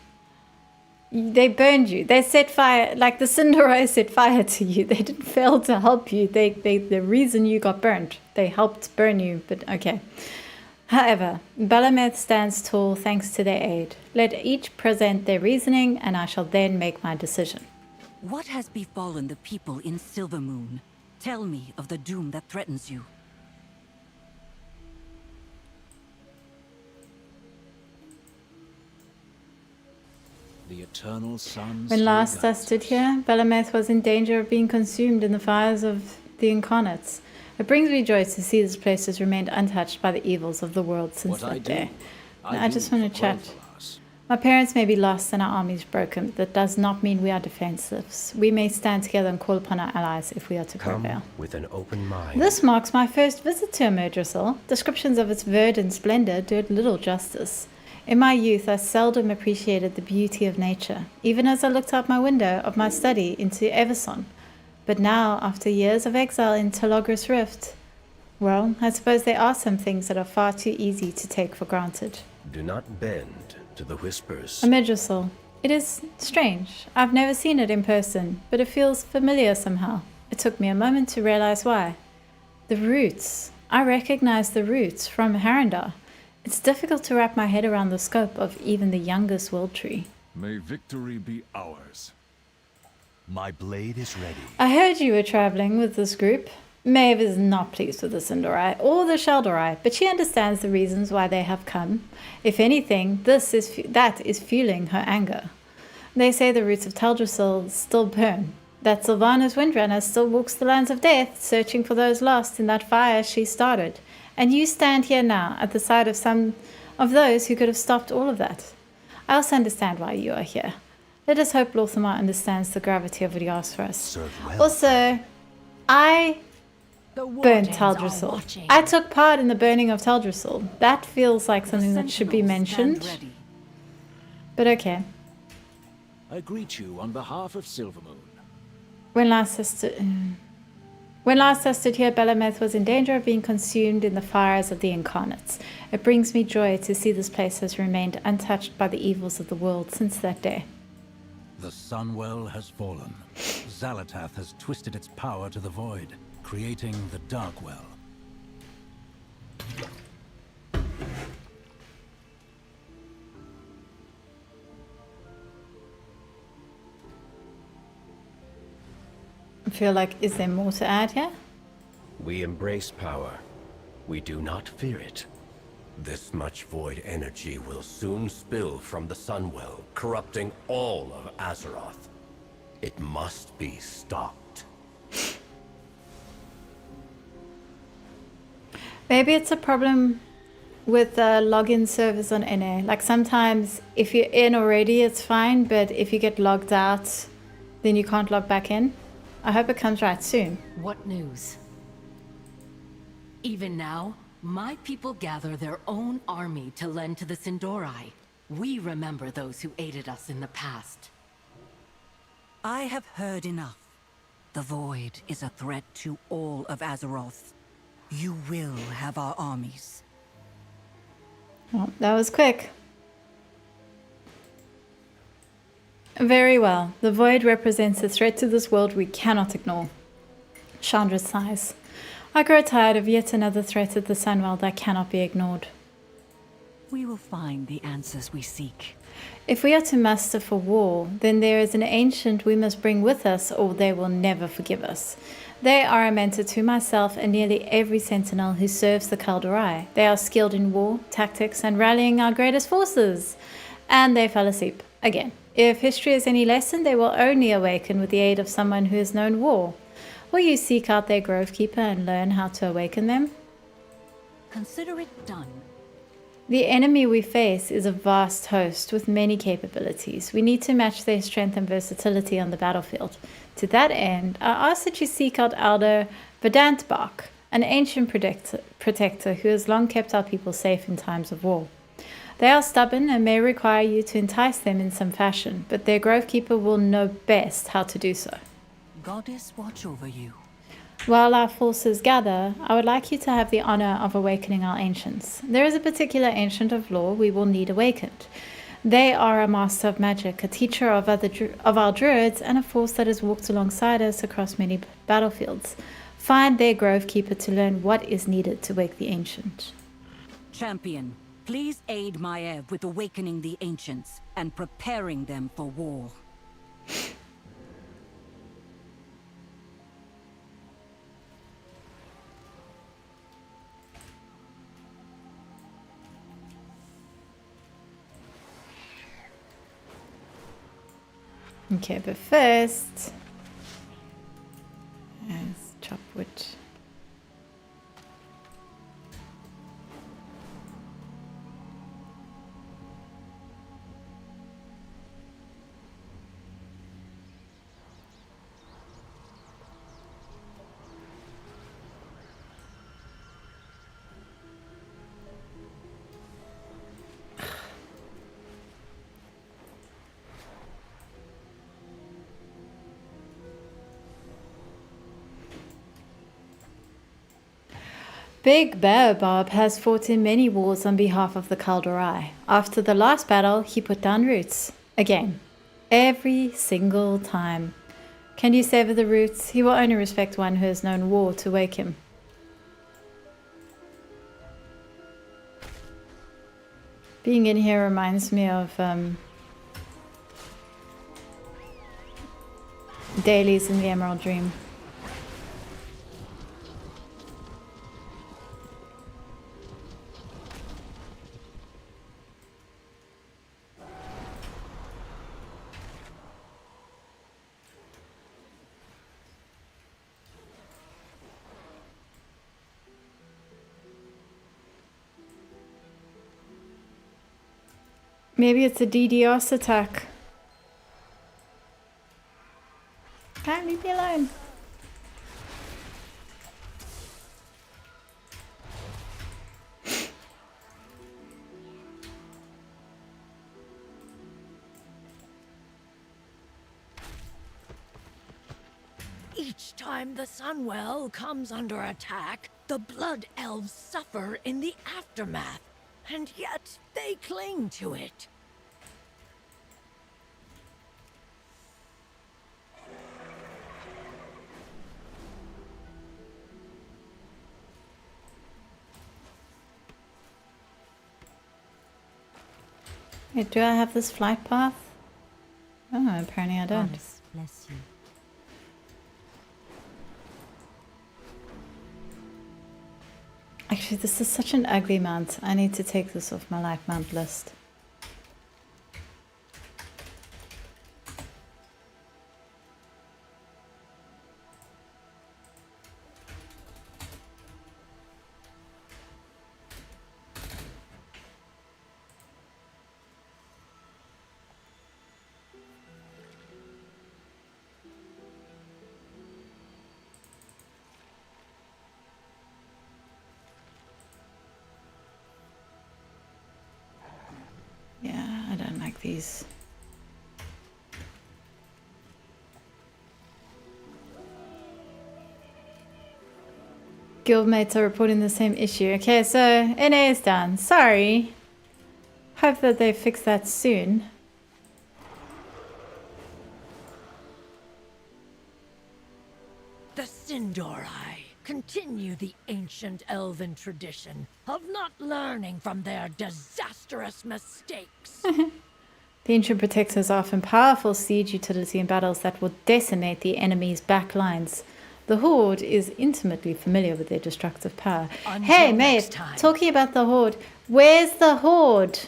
They burned you. They set fire, like the Cinderai set fire to you. They didn't fail to help you. The reason you got burned. They helped burn you, but okay. However, Belemeth stands tall thanks to their aid. Let each present their reasoning, and I shall then make my decision. What has befallen the people in Silvermoon? Tell me of the doom that threatens you. The eternal sun. When last I stood here, Belemeth was in danger of being consumed in the fires of the Incarnates. It brings me joy to see this place has remained untouched by the evils of the world since that day. I just want to chat. My parents may be lost and our armies broken, but that does not mean we are defenseless. We may stand together and call upon our allies if we are to prevail. With an open mind. This marks my first visit to Imudrissal. Descriptions of its verdant splendor do it little justice. In my youth, I seldom appreciated the beauty of nature, even as I looked out my window of my study into Everson. But now, after years of exile in Telogris Rift, well, I suppose there are some things that are far too easy to take for granted. Do not bend to the whispers. Imudrissal. It is strange. I've never seen it in person, but it feels familiar somehow. It took me a moment to realize why. The roots. I recognize the roots from Harandar. It's difficult to wrap my head around the scope of even the youngest world tree. May victory be ours. My blade is ready. I heard you were traveling with this group. Maeve is not pleased with the Cinderai or the Sheldorai, but she understands the reasons why they have come. If anything, that is fueling her anger. They say the roots of Teldrassil still burn, that Sylvanas Windrunner still walks the lands of death, searching for those lost in that fire she started. And you stand here now, at the side of some of those who could have stopped all of that. I also understand why you are here. Let us hope Lorthamar understands the gravity of what he asked for us. Also, I burned Teldrassil. I took part in the burning of Teldrassil. That feels like something that should be mentioned. But okay. I greet you on behalf of Silvermoon. When last I stood here, Belemeth was in danger of being consumed in the fires of the Incarnates. It brings me joy to see this place has remained untouched by the evils of the world since that day. The Sunwell has fallen. Xalatath has twisted its power to the void, creating the Darkwell. I feel like, is there more to add here? We embrace power. We do not fear it. This much void energy will soon spill from the Sunwell, corrupting all of Azeroth. It must be stopped. Maybe it's a problem with the login service on NA. Like sometimes if you're in already, it's fine, but if you get logged out, then you can't log back in. I hope it comes right soon. What news? Even now, my people gather their own army to lend to the Sindori. We remember those who aided us in the past. I have heard enough. The Void is a threat to all of Azeroth. You will have our armies. Well, that was quick. Very well. The Void represents a threat to this world we cannot ignore. Chandra sighs. I grow tired of yet another threat at the Sunwell that cannot be ignored. We will find the answers we seek. If we are to muster for war, then there is an ancient we must bring with us, or they will never forgive us. They are a mentor to myself and nearly every sentinel who serves the Kaldorei. They are skilled in war, tactics, and rallying our greatest forces. And they fell asleep again. If history is any lesson, they will only awaken with the aid of someone who has known war. Will you seek out their Grovekeeper and learn how to awaken them? Consider it done. The enemy we face is a vast host with many capabilities. We need to match their strength and versatility on the battlefield. To that end, I ask that you seek out Elder Verdantbach, an ancient protector who has long kept our people safe in times of war. They are stubborn and may require you to entice them in some fashion, but their Grovekeeper will know best how to do so. Goddess watch over you. While our forces gather, I would like you to have the honor of awakening our ancients. There is a particular ancient of lore we will need awakened. They are a master of magic, a teacher of our druids, and a force that has walked alongside us across many battlefields. Find their Grovekeeper to learn what is needed to wake the ancient. Champion, please aid Maiev with awakening the ancients and preparing them for war. Okay, but first, let's chop wood. Big Baobab has fought in many wars on behalf of the Kaldorei. After the last battle, he put down roots. Again. Every single time. Can you sever the roots? He will only respect one who has known war to wake him. Being in here reminds me of dailies in the Emerald Dream. Maybe it's a DDoS attack. Can't leave me alone. Each time the Sunwell comes under attack, the Blood Elves suffer in the aftermath, and yet they cling to it. Wait, do I have this flight path? Oh, apparently I don't. Bless you. Actually, this is such an ugly mount. I need to take this off my light mount list. Yeah, I don't like these. Guildmates are reporting the same issue. Okay, so NA is down. Sorry. Hope that they fix that soon. The Sindorai continue the ancient elven tradition of not learning from their disastrous mistakes. The Ancient Protectors are often powerful siege utility in battles that will decimate the enemy's back lines. The Horde is intimately familiar with their destructive power. Hey, mate, talking about the Horde, where's the Horde?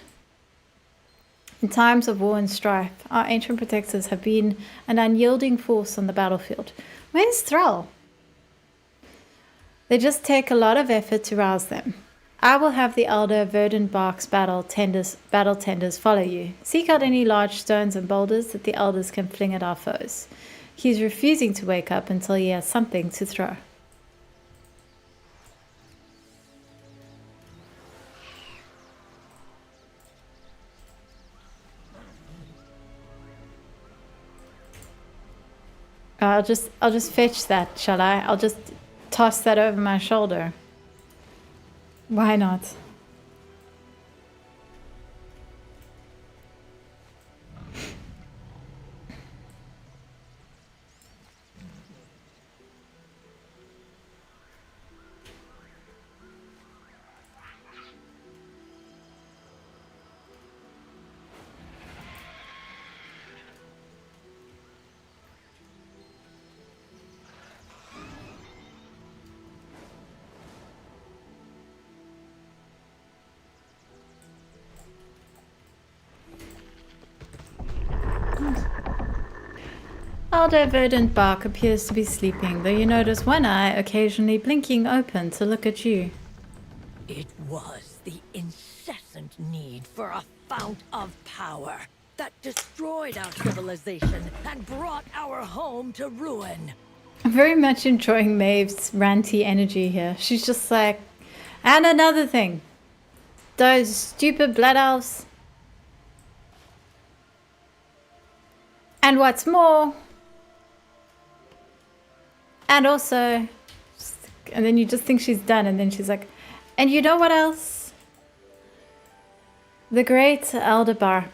In times of war and strife, our Ancient Protectors have been an unyielding force on the battlefield. Where's Thrall? They just take a lot of effort to rouse them. I will have the Elder Verdenbach's battle tenders follow you. Seek out any large stones and boulders that the elders can fling at our foes. He's refusing to wake up until he has something to throw. I'll just fetch that, shall I? I'll just toss that over my shoulder. Why not? Elder Verdenbach appears to be sleeping, though you notice one eye occasionally blinking open to look at you. It was the incessant need for a fount of power that destroyed our civilization and brought our home to ruin. I'm very much enjoying Maeve's ranty energy here. She's just like, and another thing. Those stupid blood elves. And what's more... And also, and then you just think she's done, and then she's like, and you know what else? The great Elder Branch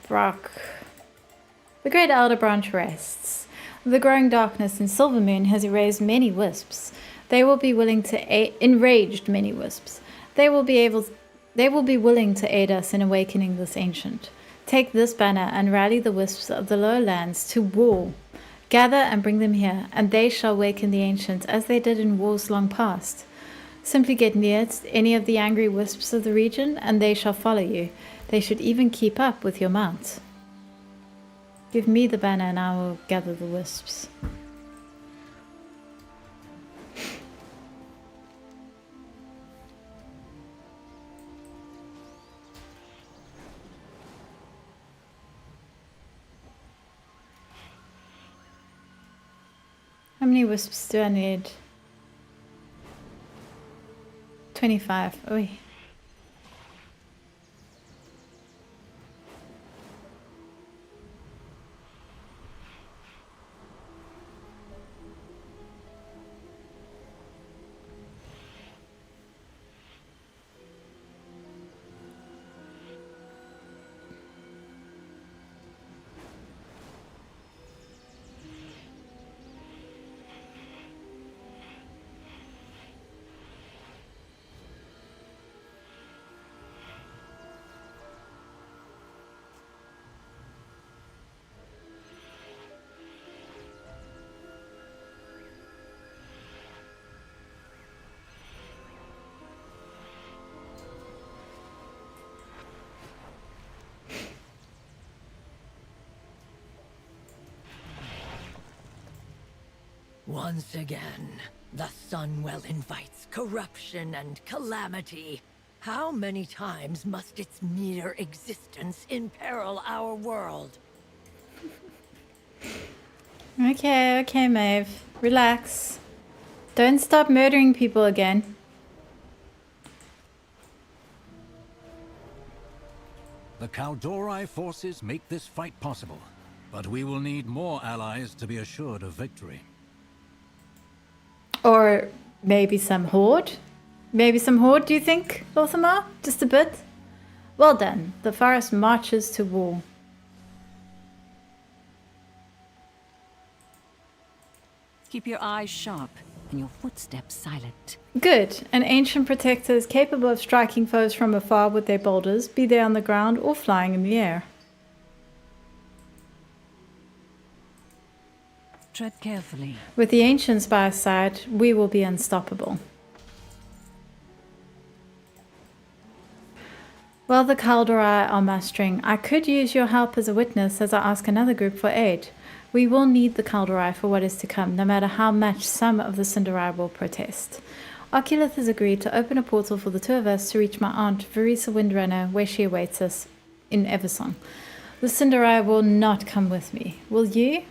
rests. The growing darkness in Silvermoon has erased many wisps. They will be willing to enraged many wisps. They will be willing to aid us in awakening this ancient. Take this banner and rally the wisps of the lowlands to war. Gather and bring them here, and they shall waken the ancient as they did in wars long past. Simply get near any of the angry wisps of the region, and they shall follow you. They should even keep up with your mount. Give me the banner, and I will gather the wisps. How many wisps do I need? 25. Oi. Once again, the Sunwell invites corruption and calamity. How many times must its mere existence imperil our world? Okay, Maeve. Relax. Don't stop murdering people again. The Kaldorei forces make this fight possible, but we will need more allies to be assured of victory. Or maybe some horde? Maybe some horde, do you think, Lothamar? Just a bit? Well then, the forest marches to war. Keep your eyes sharp and your footsteps silent. Good. An ancient protector is capable of striking foes from afar with their boulders, be they on the ground or flying in the air. Tread carefully. With the ancients by our side, we will be unstoppable. While the Kaldorei are mustering, I could use your help as a witness as I ask another group for aid. We will need the Kaldorei for what is to come, no matter how much some of the Sindarai will protest. Oculus has agreed to open a portal for the two of us to reach my aunt, Verisa Windrunner, where she awaits us in Eversong. The Sindarai will not come with me. Will you?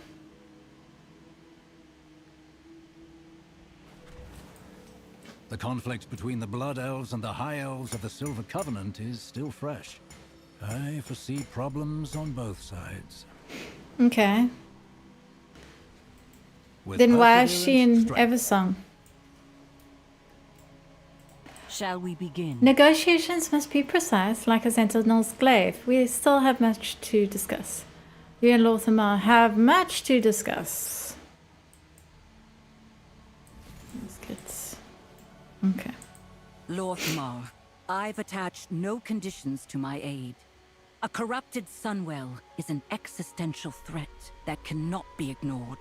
The conflict between the Blood Elves and the High Elves of the Silver Covenant is still fresh. I foresee problems on both sides. Okay. With Then why is she in perseverance, Eversong? Shall we begin? Negotiations must be precise, like a sentinel's glaive. We still have much to discuss. You and Lothamar have much to discuss. Let's get... Okay. Lorthmar, I've attached no conditions to my aid. A corrupted Sunwell is an existential threat that cannot be ignored.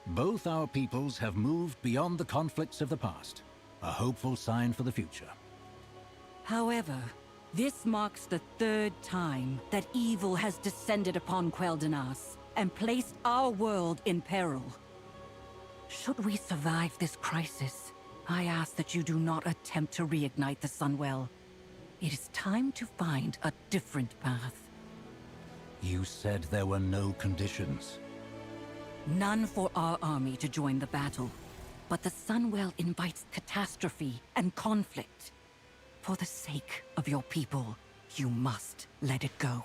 Both our peoples have moved beyond the conflicts of the past. A hopeful sign for the future. However, this marks the third time that evil has descended upon Quel'Danas and placed our world in peril. Should we survive this crisis, I ask that you do not attempt to reignite the Sunwell. It is time to find a different path. You said there were no conditions. None for our army to join the battle. But the Sunwell invites catastrophe and conflict. For the sake of your people, you must let it go.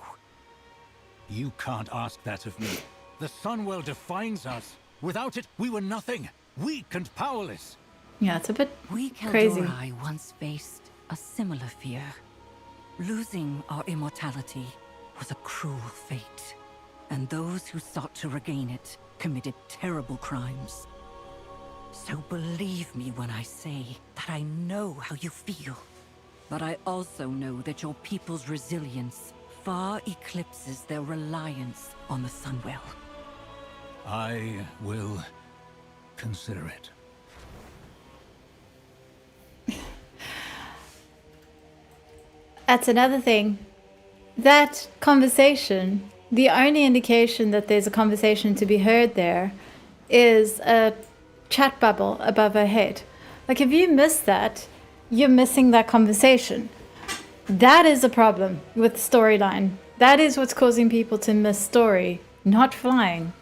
You can't ask that of me. The Sunwell defines us. Without it, we were nothing. Weak and powerless. Yeah, it's a bit We crazy. Kaldorei once faced a similar fear. Losing our immortality was a cruel fate. And those who sought to regain it committed terrible crimes. So believe me when I say that I know how you feel. But I also know that your people's resilience far eclipses their reliance on the Sunwell. I will consider it. That's another thing. That conversation, the only indication that there's a conversation to be heard there is a chat bubble above her head. Like, if you miss that, you're missing that conversation. That is a problem with storyline. That is what's causing people to miss story, not flying.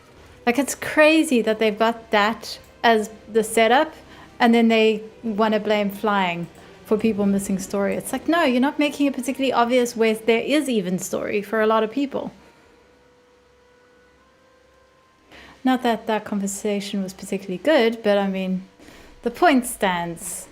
Like, it's crazy that they've got that as the setup, and then they want to blame flying for people missing story. It's like, no, you're not making it particularly obvious where there is even story for a lot of people. Not that that conversation was particularly good, but I mean, the point stands.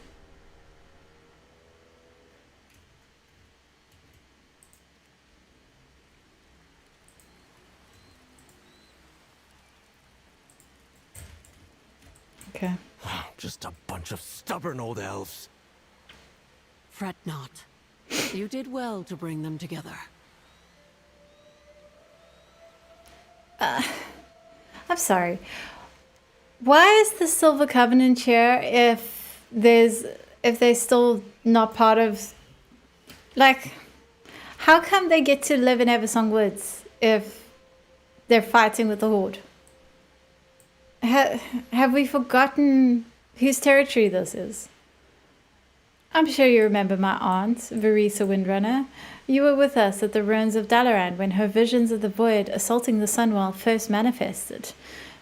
Okay. Just a bunch of stubborn old elves. Fret not. You did well to bring them together. I'm sorry. Why is the Silver Covenant here if they're still not part of, like, how come they get to live in Eversong Woods if they're fighting with the Horde? Have we forgotten whose territory this is? I'm sure you remember my aunt, Verisa Windrunner. You were with us at the ruins of Dalaran when her visions of the void assaulting the Sunwell first manifested.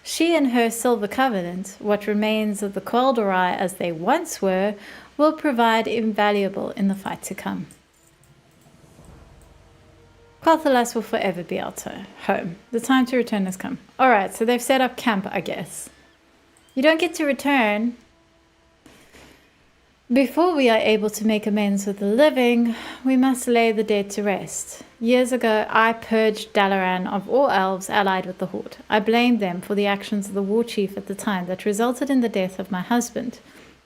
She and her Silver Covenant, what remains of the Quel'Dorai as they once were, will provide invaluable in the fight to come. Quel'Thalas will forever be our home. The time to return has come. Alright, so they've set up camp, I guess. You don't get to return before we are able to make amends with the living. We must lay the dead to rest. Years ago, I purged Dalaran of all elves allied with the Horde. I blamed them for the actions of the war chief at the time that resulted in the death of my husband.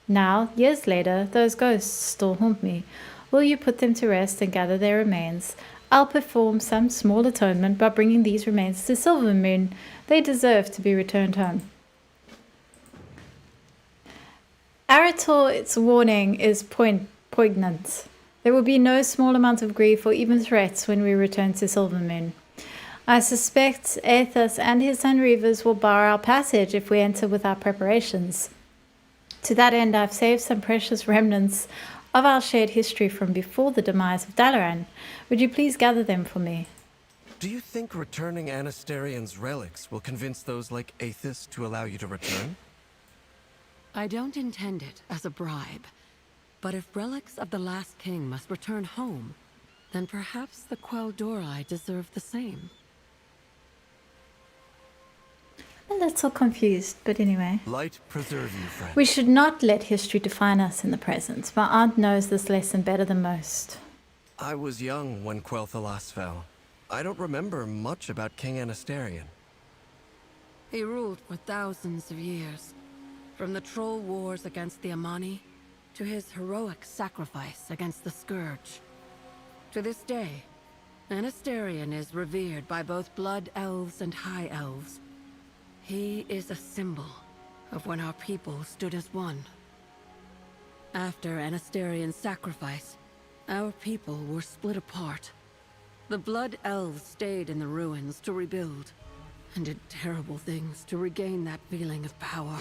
Now, years later, those ghosts still haunt me. Will you put them to rest and gather their remains? I'll perform some small atonement by bringing these remains to Silvermoon. They deserve to be returned home. Arator's warning is poignant. There will be no small amount of grief or even threats when we return to Silvermoon. I suspect Aethys and his son Reavers will bar our passage if we enter without preparations. To that end, I've saved some precious remnants of our shared history from before the demise of Dalaran. Would you please gather them for me? Do you think returning Anastarion's relics will convince those like Aethys to allow you to return? I don't intend it as a bribe, but if relics of the last king must return home, then perhaps the Quel'Dorai deserve the same. I'm a little confused, but anyway. Light preserve you, friend. We should not let history define us in the present. My aunt knows this lesson better than most. I was young when Quel'Thalas fell. I don't remember much about King Anastarion. He ruled for thousands of years, from the troll wars against the Amani to his heroic sacrifice against the Scourge. To this day, Anastarion is revered by both Blood Elves and High Elves. He is a symbol of when our people stood as one. After Anastarion's sacrifice, our people were split apart. The Blood Elves stayed in the ruins to rebuild, and did terrible things to regain that feeling of power.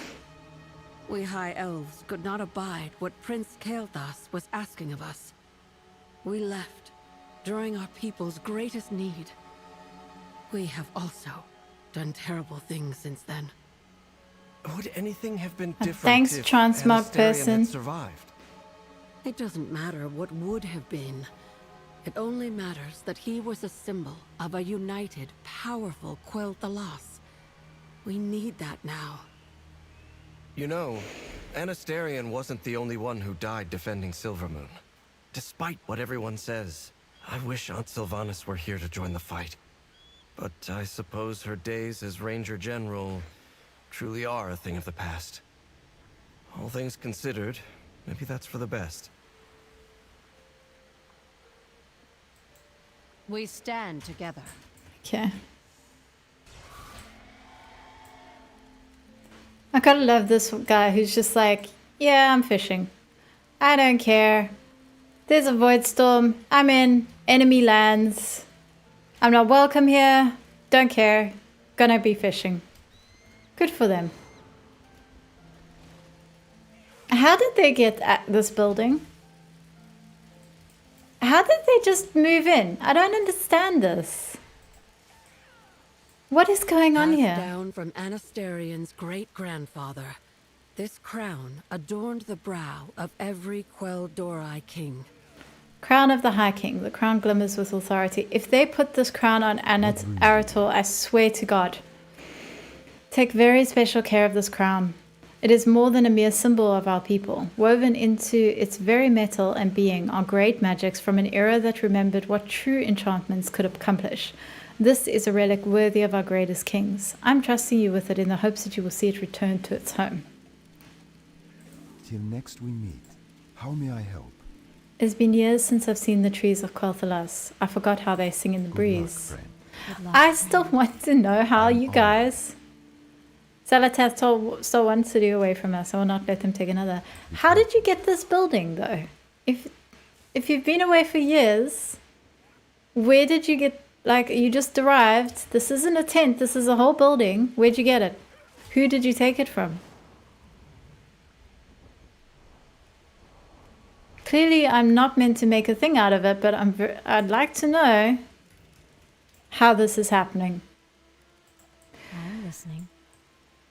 We High Elves could not abide what Prince Kael'thas was asking of us. We left during our people's greatest need. We have also done terrible things since then. Would anything have been different Thanks, if transmog Anastarion person. had survived? It doesn't matter what would have been. It only matters that he was a symbol of a united, powerful Quel'Thalas. We need that now. You know, Anastarion wasn't the only one who died defending Silvermoon. Despite what everyone says, I wish Aunt Sylvanas were here to join the fight. But I suppose her days as Ranger General truly are a thing of the past. All things considered, maybe that's for the best. We stand together. Okay. I gotta love this guy who's just like, yeah, I'm fishing. I don't care. There's a void storm. I'm in enemy lands. I'm not welcome here. Don't care. Gonna be fishing. Good for them. How did they get at this building? How did they just move in? I don't understand this. What is going on Passed here? down from Anastarion's great-grandfather, this crown adorned the brow of every Quel'Dorei king. Crown of the High King. The crown glimmers with authority. If they put this crown on Arator, I swear to God. Take very special care of this crown. It is more than a mere symbol of our people. Woven into its very metal and being are great magics from an era that remembered what true enchantments could accomplish. This is a relic worthy of our greatest kings. I'm trusting you with it in the hopes that you will see it return to its home. Till next we meet, how may I help? It's been years since I've seen the trees of Quel'Thalas. I forgot how they sing in the breeze. I still want to know how you guys... Xal'atath stole one city away from us. I will not let them take another. How did you get this building, though? If you've been away for years, where did you get... Like, you just arrived. This isn't a tent. This is a whole building. Where'd you get it? Who did you take it from? Clearly, I'm not meant to make a thing out of it, but I'd like to know how this is happening. I'm listening.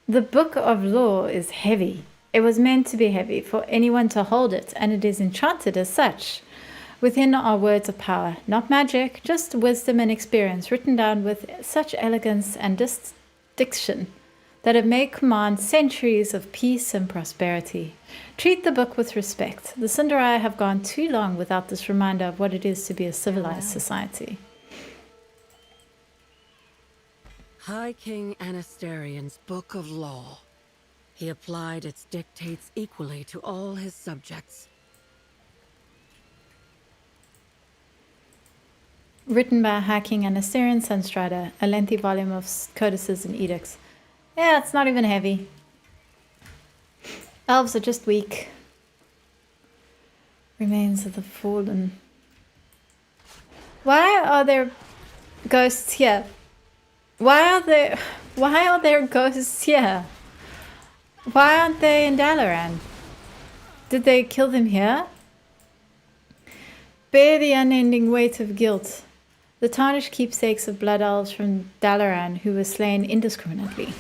The Book of Law is heavy. It was meant to be heavy for anyone to hold it, and it is enchanted as such. Within are words of power, not magic, just wisdom and experience written down with such elegance and diction that it may command centuries of peace and prosperity. Treat the book with respect. The Sindarai have gone too long without this reminder of what it is to be a civilized society. High King Anastarion's Book of Law. He applied its dictates equally to all his subjects. Written by High King Anastarion Sunstrider, a lengthy volume of codices and edicts. Yeah, it's not even heavy. Elves are just weak. Remains of the fallen. Why are there ghosts here? Why are there ghosts here? Why aren't they in Dalaran? Did they kill them here? Bear the unending weight of guilt. The tarnished keepsakes of blood elves from Dalaran who were slain indiscriminately.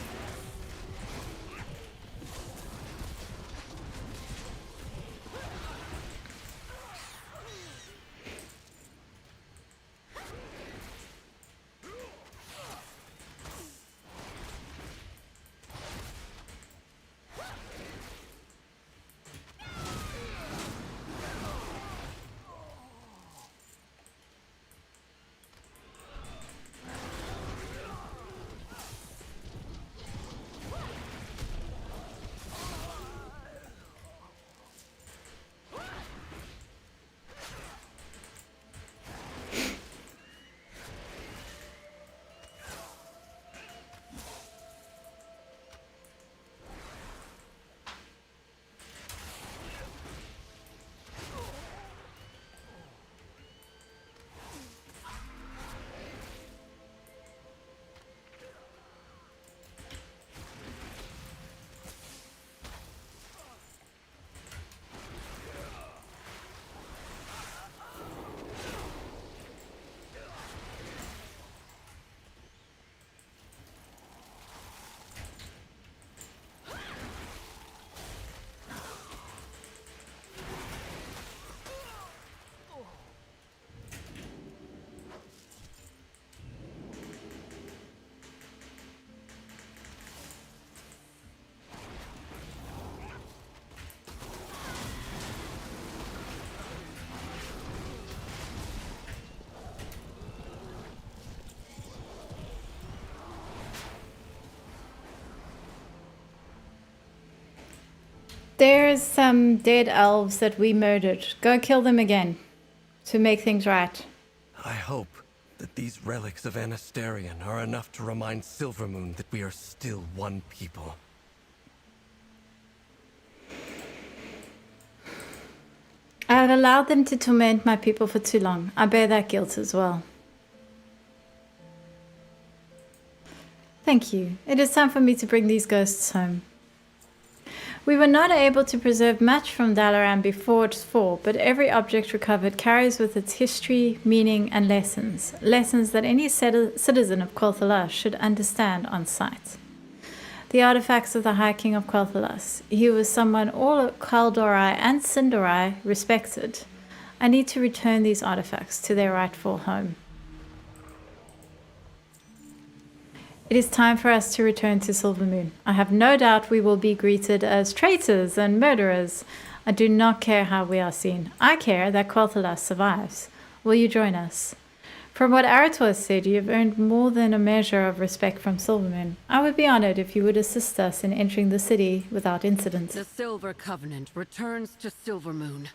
There's some dead elves that we murdered. Go kill them again to make things right. I hope that these relics of Anastarion are enough to remind Silvermoon that we are still one people. I've allowed them to torment my people for too long. I bear that guilt as well. Thank you. It is time for me to bring these ghosts home. We were not able to preserve much from Dalaran before its fall, but every object recovered carries with its history, meaning, and lessons. Lessons that any citizen of Quel'Thalas should understand on sight. The artifacts of the High King of Quel'Thalas. He was someone all Quel'Dorai and Sin'dorei respected. I need to return these artifacts to their rightful home. It is time for us to return to Silvermoon. I have no doubt we will be greeted as traitors and murderers. I do not care how we are seen. I care that Quel'Thalas survives. Will you join us? From what Arator said, you have earned more than a measure of respect from Silvermoon. I would be honored if you would assist us in entering the city without incident. The Silver Covenant returns to Silvermoon.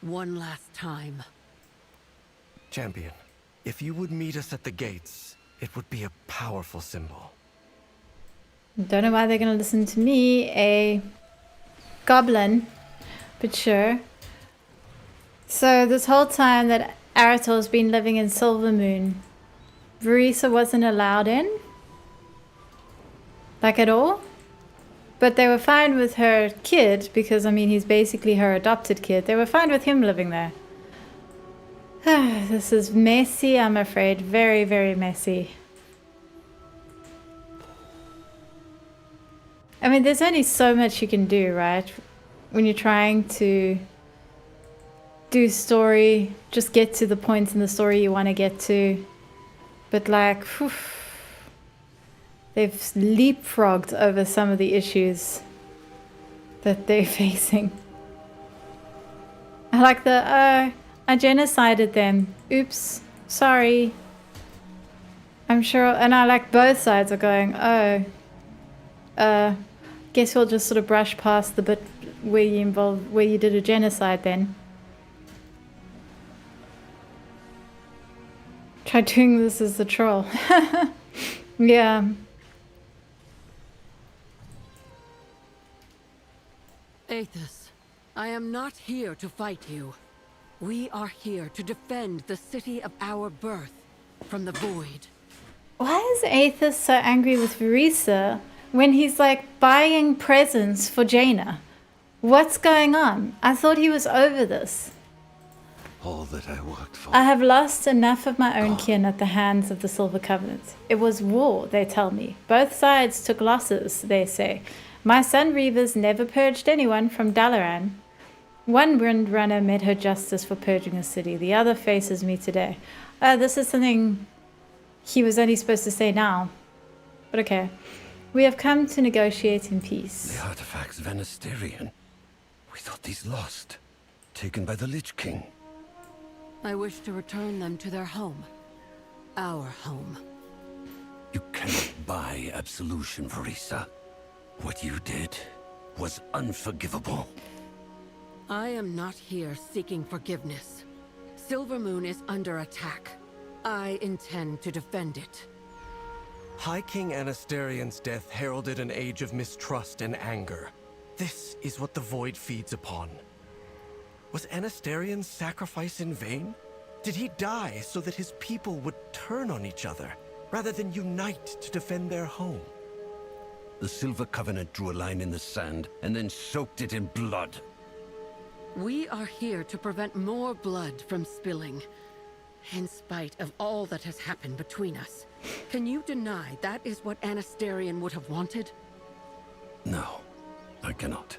One last time. Champion, if you would meet us at the gates, it would be a powerful symbol. Don't know why they're going to listen to me, a goblin, but sure. So this whole time that Arator's been living in Silvermoon, Vereesa wasn't allowed in? Like at all? But they were fine with her kid, because I mean he's basically her adopted kid. They were fine with him living there. This is messy, I'm afraid. Very, very messy. I mean, there's only so much you can do, right? When you're trying to do story, just get to the points in the story you want to get to. But like, whew, they've leapfrogged over some of the issues that they're facing. I like the, I genocided them. Oops, sorry. I'm sure, and I like both sides are going, guess we'll just sort of brush past the bit where you did a genocide then. Try doing this as the troll. Yeah. Aethys, I am not here to fight you. We are here to defend the city of our birth from the Void. Why is Aethys so angry with Vereesa when he's like buying presents for Jaina? What's going on? I thought he was over this. All that I worked for. I have lost enough of my own kin at the hands of the Silver Covenant. It was war, they tell me. Both sides took losses, they say. My son Reavers never purged anyone from Dalaran. One Windrunner met her justice for purging a city. The other faces me today. This is something he was only supposed to say now. But okay. We have come to negotiate in peace. The artifacts of Anasterion. We thought these lost. Taken by the Lich King. I wish to return them to their home. Our home. You cannot buy absolution, Vereesa. What you did was unforgivable. I am not here seeking forgiveness. Silvermoon is under attack. I intend to defend it. High King Anastarion's death heralded an age of mistrust and anger. This is what the Void feeds upon. Was Anastarion's sacrifice in vain? Did he die so that his people would turn on each other, rather than unite to defend their home? The Silver Covenant drew a line in the sand, and then soaked it in blood. We are here to prevent more blood from spilling. In spite of all that has happened between us, can you deny that is what Anastarion would have wanted? No, I cannot.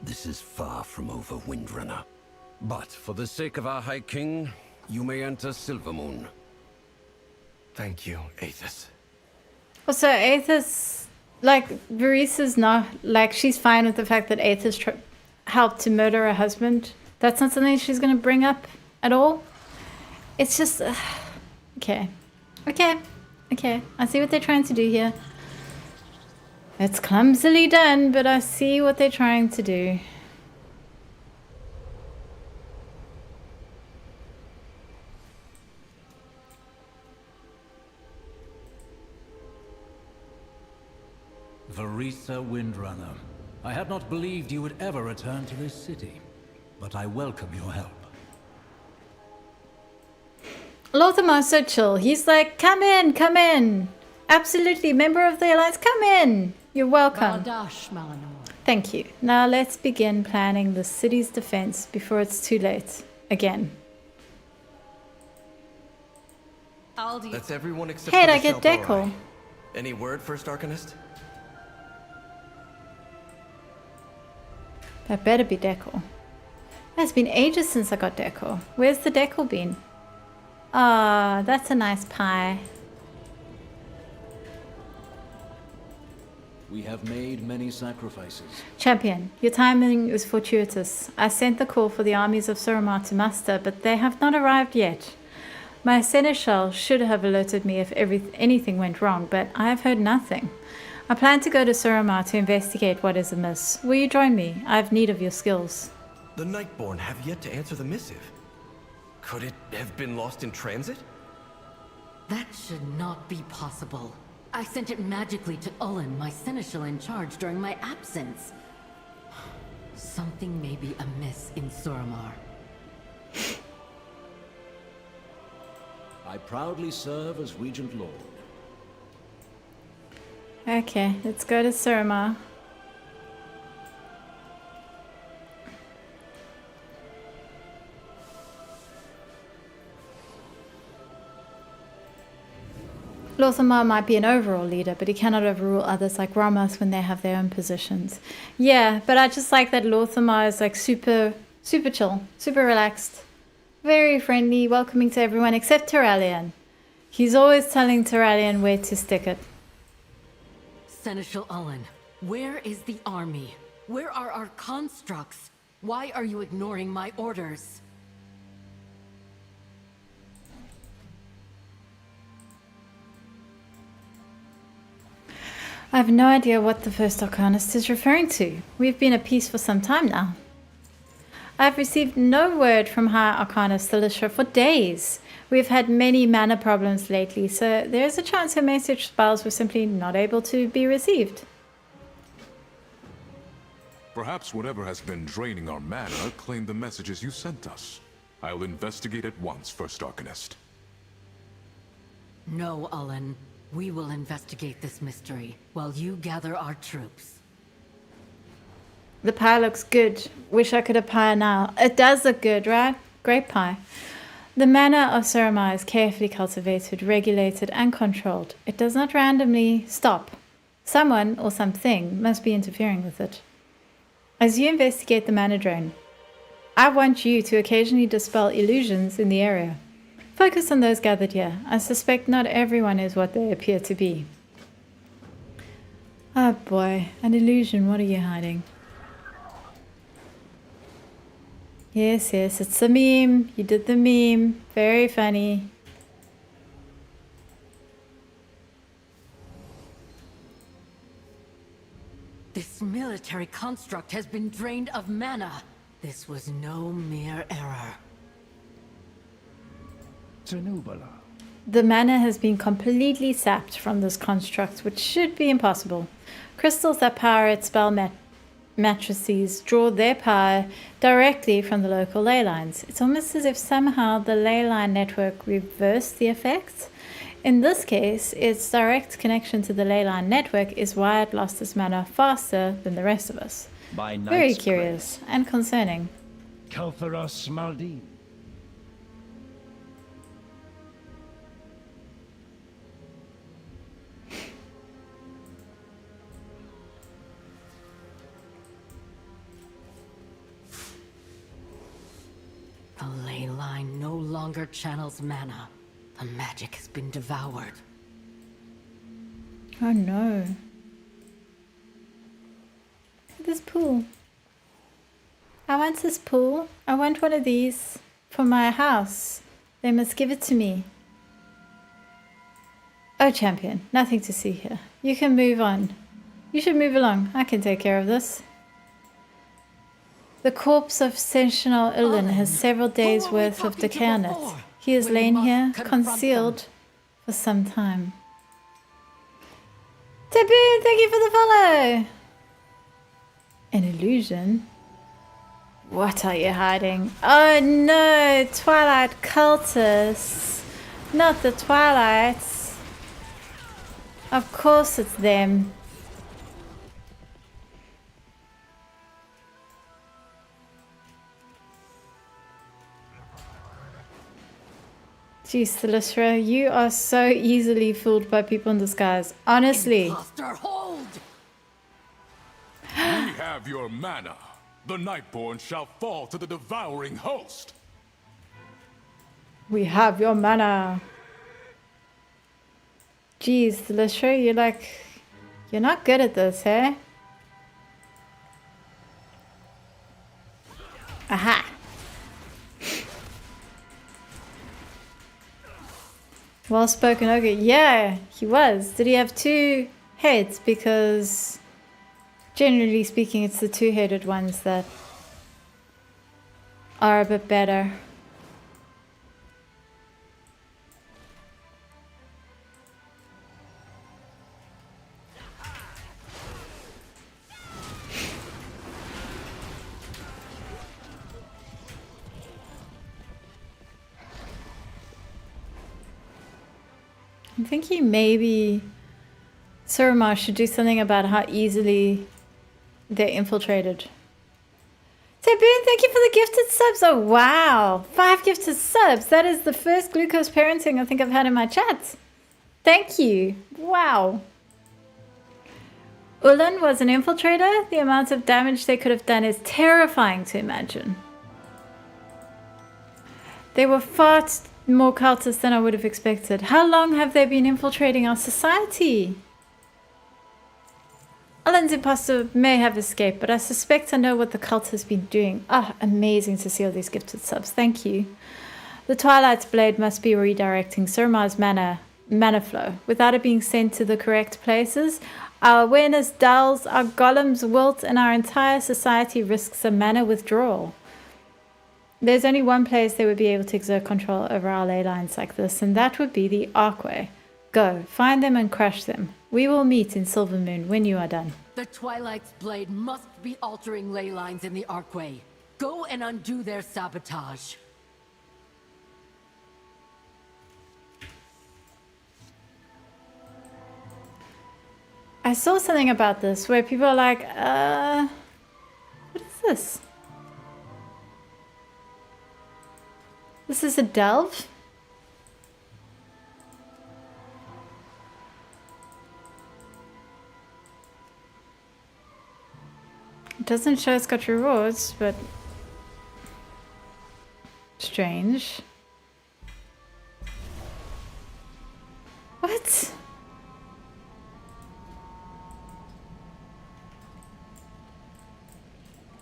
This is far from over, Windrunner. But for the sake of our High King, you may enter Silvermoon. Thank you, Aethys. Also, Aethys, like, Vereesa's not, like, she's fine with the fact that Aethys helped to murder her husband. That's not something she's going to bring up at all. It's just, okay. Okay. I see what they're trying to do here. It's clumsily done, but I see what they're trying to do. Vereesa Windrunner, I had not believed you would ever return to this city, but I welcome your help. Lothamar's so chill. He's like, come in. Absolutely, member of the Alliance, come in. You're welcome. Bardash Malinor. Thank you. Now let's begin planning the city's defense before it's too late. Again. That's everyone except Hey, for I the get Shelborai. Deckle. Any word, First Arcanist? That better be Deckle. It's been ages since I got Deckle. Where's the Deckle been? Ah, that's a nice pie. We have made many sacrifices. Champion, your timing is fortuitous. I sent the call for the armies of Suramar to muster, but they have not arrived yet. My seneschal should have alerted me if anything went wrong, but I have heard nothing. I plan to go to Suramar to investigate what is amiss. Will you join me? I have need of your skills. The Nightborn have yet to answer the missive. Could it have been lost in transit? That should not be possible. I sent it magically to Ullen, my seneschal in charge, during my absence. Something may be amiss in Suramar. I proudly serve as Regent Lord. Okay, let's go to Suramar. Lorthamar might be an overall leader, but he cannot overrule others like Ramos when they have their own positions. Yeah, but I just like that Lorthamar is like super chill, super relaxed, very friendly, welcoming to everyone except Turalyon. He's always telling Turalyon where to stick it. Seneschal Ullen, where is the army? Where are our constructs? Why are you ignoring my orders? I have no idea what the First Arcanist is referring to. We've been at peace for some time now. I have received no word from High Arcanist Thalishra for days. We've had many mana problems lately, so there is a chance her message spells were simply not able to be received. Perhaps whatever has been draining our mana claimed the messages you sent us. I'll investigate at once, First Arcanist. No, Ullen. We will investigate this mystery, while you gather our troops. The pie looks good. Wish I could have pie now. It does look good, right? Great pie. The mana of Suramar is carefully cultivated, regulated, and controlled. It does not randomly stop. Someone or something must be interfering with it. As you investigate the mana drain, I want you to occasionally dispel illusions in the area. Focus on those gathered here. I suspect not everyone is what they appear to be. Oh boy, an illusion, what are you hiding? Yes, it's the meme. You did the meme. Very funny. This military construct has been drained of mana. This was no mere error. The mana has been completely sapped from this construct, which should be impossible. Crystals that power its spell matrices draw their power directly from the local ley lines. It's almost as if somehow the ley line network reversed the effects. In this case, its direct connection to the ley line network is why it lost its mana faster than the rest of us. Very curious and concerning. Kel'Thuzad Maldin. The ley line no longer channels mana. The magic has been devoured. Oh no. This pool. I want this pool. I want one of these for my house. They must give it to me. Oh, champion, nothing to see here. You can move on. You should move along. I can take care of this. The corpse of Seneschal Ullen has several days' worth of decay on it. He has lain here, concealed, for some time. Taboo, thank you for the follow! An illusion? What are you hiding? Oh no, Twilight cultists! Not the Twilights! Of course it's them. Jeez, Thalyssra, you are so easily fooled by people in disguise. Honestly. Imposter, hold! We have your mana. The Nightborn shall fall to the devouring host. We have your mana. Jeez, Thalyssra, you're not good at this, eh? Aha! Well spoken, ogre. Yeah, he was. Did he have two heads? Because generally speaking, it's the two-headed ones that are a bit better. I'm thinking maybe Suramar should do something about how easily they're infiltrated. Taboon, thank you for the gifted subs. Oh, wow. 5 gifted subs. That is the first glucose parenting I think I've had in my chat. Thank you. Wow. Ulan was an infiltrator. The amount of damage they could have done is terrifying to imagine. They were far more cultists than I would have expected. How long have they been infiltrating our society? Ulan's imposter may have escaped, but I suspect I know what the cult has been doing. Ah, amazing to see all these gifted subs. Thank you. The Twilight's blade must be redirecting Suramar's mana flow. Without it being sent to the correct places, our awareness dulls, our golems wilt, and our entire society risks a mana withdrawal. There's only one place they would be able to exert control over our ley lines like this, and that would be the Archway. Go, find them and crush them. We will meet in Silvermoon when you are done. The Twilight's blade must be altering ley lines in the Archway. Go and undo their sabotage. I saw something about this where people are like, what is this? This is a delve? It doesn't show it's got rewards, but strange. What?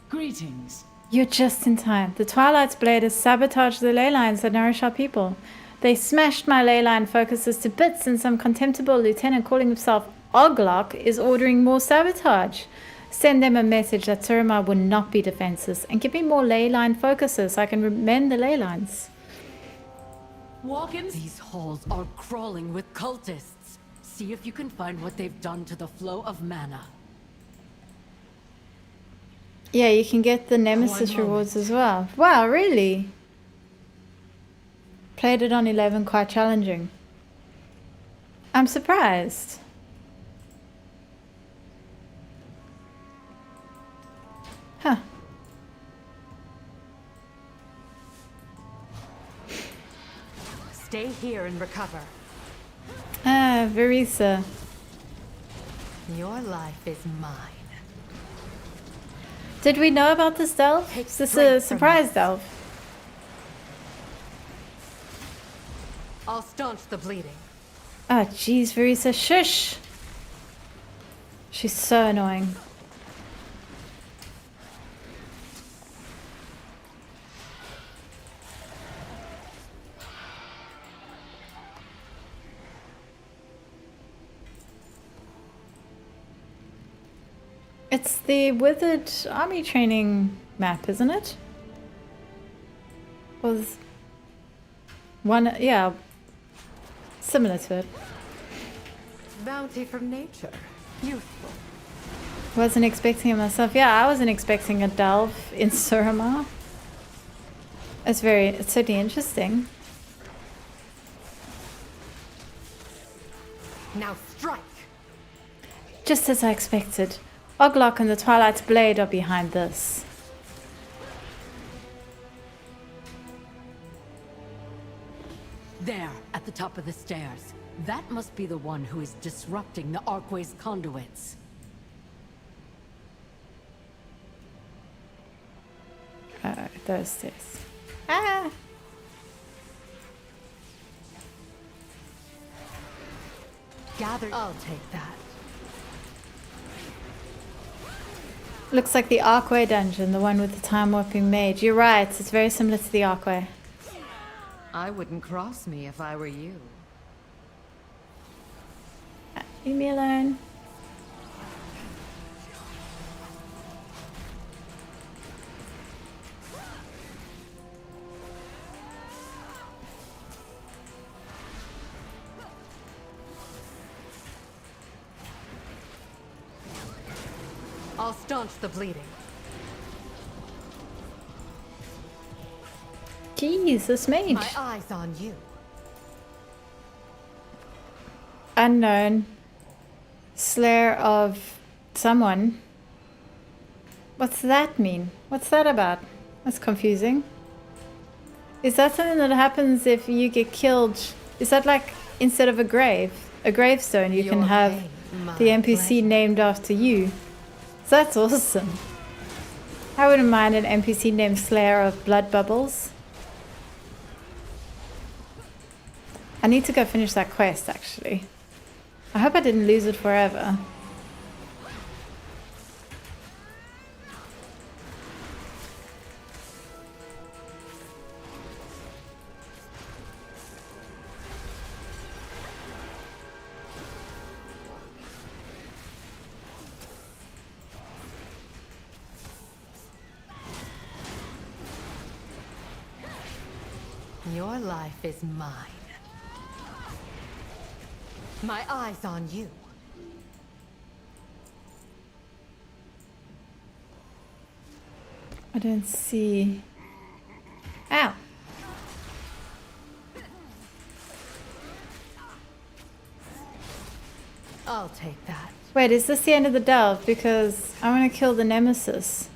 Greetings. You're just in time. The Twilight's blade has sabotaged the ley lines that nourish our people. They smashed my ley line focuses to bits, and some contemptible lieutenant calling himself Oglok is ordering more sabotage. Send them a message that Suramar will not be defenseless, and give me more ley line focuses so I can mend the ley lines. Walkins? These halls are crawling with cultists. See if you can find what they've done to the flow of mana. Yeah, you can get the Nemesis rewards as well. Wow, really? Played it on 11, quite challenging. I'm surprised. Huh. Stay here and recover. Ah, Verisa. Your life is mine. Did we know about this delve? Is this a surprise delve? I'll staunch the bleeding. Ah, jeez, Verisa, shush! She's so annoying. It's the Withered Army Training map, isn't it? Was one, yeah, similar to it. Bounty from nature. Youthful. Wasn't expecting it myself. Yeah, I wasn't expecting a delve in Suramar. It's certainly interesting. Now strike. Just as I expected. Oglok and the Twilight's blade are behind this. There, at the top of the stairs. That must be the one who is disrupting the Arkway's conduits. Those stairs. Ah! Gather. I'll take that. Looks like the Arkway dungeon, the one with the time-warping mage. You're right, it's very similar to the Arkway. I wouldn't cross me if I were you. Leave me alone. I'll staunch the bleeding. Jeez, this mage. My eyes on you. Unknown. Slayer of someone. What's that mean? What's that about? That's confusing. Is that something that happens if you get killed? Is that like instead of a gravestone, you can have the NPC named after you? That's awesome. I wouldn't mind an NPC named Slayer of Blood Bubbles. I need to go finish that quest actually. I hope I didn't lose it forever. Your life is mine. My eyes on you. I don't see. Ow. I'll take that. Wait, is this the end of the delve? Because I want to kill the nemesis.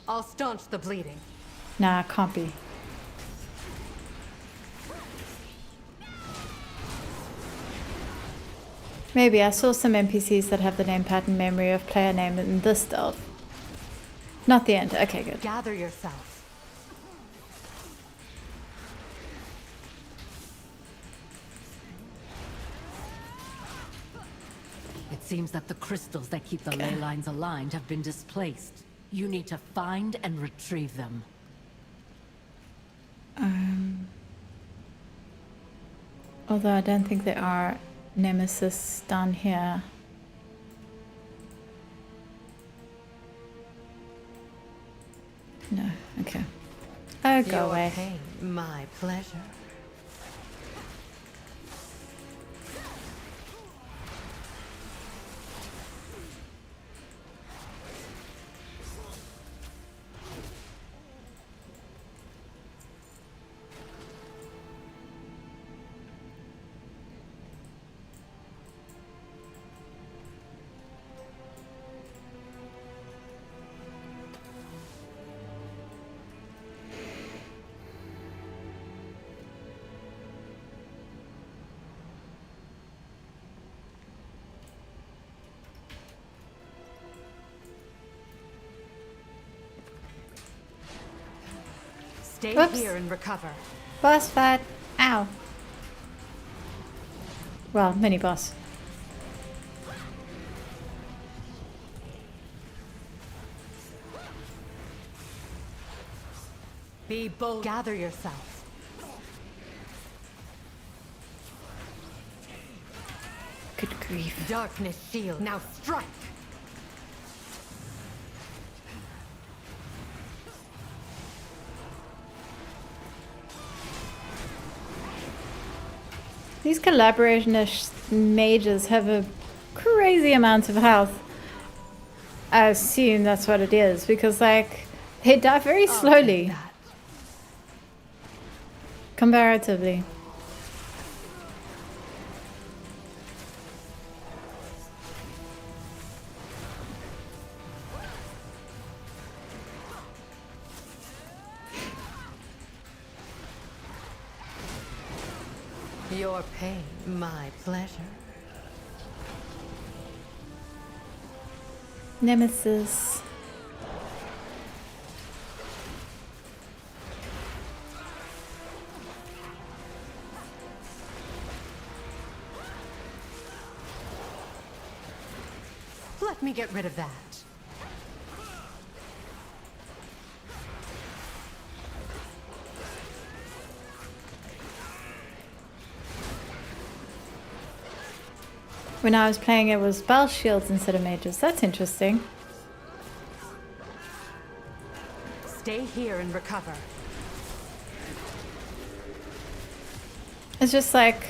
I'll staunch the bleeding. Nah, can't be. Maybe I saw some NPCs that have the name pattern memory of player name in this delve. Not the end. Okay, good. Gather yourself. It seems that the crystals that keep the ley lines aligned have been displaced. You need to find and retrieve them. Although I don't think there are nemesis down here. No, okay. Oh, go Your away. pain, my pleasure. Stay Whoops. here and recover. Boss fight. Ow. Well, mini boss. Be bold. Gather yourself. Good grief. Darkness shield. Now strike. These collaboration-ish mages have a crazy amount of health. I assume that's what it is, because like they die very slowly. Comparatively. Your pain, my pleasure. Nemesis. Let me get rid of that. When I was playing, it was spell shields instead of mages. That's interesting. Stay here and recover. It's just like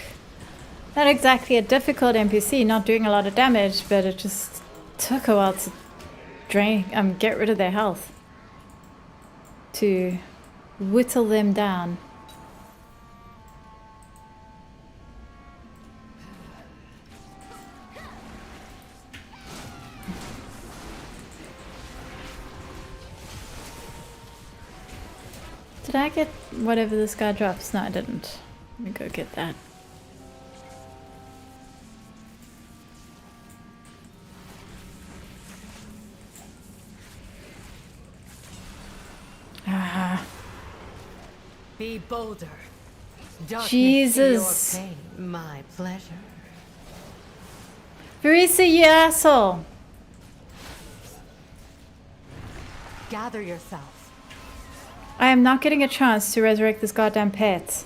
not exactly a difficult NPC, not doing a lot of damage, but it just took a while to get rid of their health, to whittle them down. Did I get whatever this guy drops? No, I didn't. Let me go get that. Ah. Be bolder. Darkness Jesus. to your pain, my pleasure. Verisa, you asshole. Gather yourself. I am not getting a chance to resurrect this goddamn pet.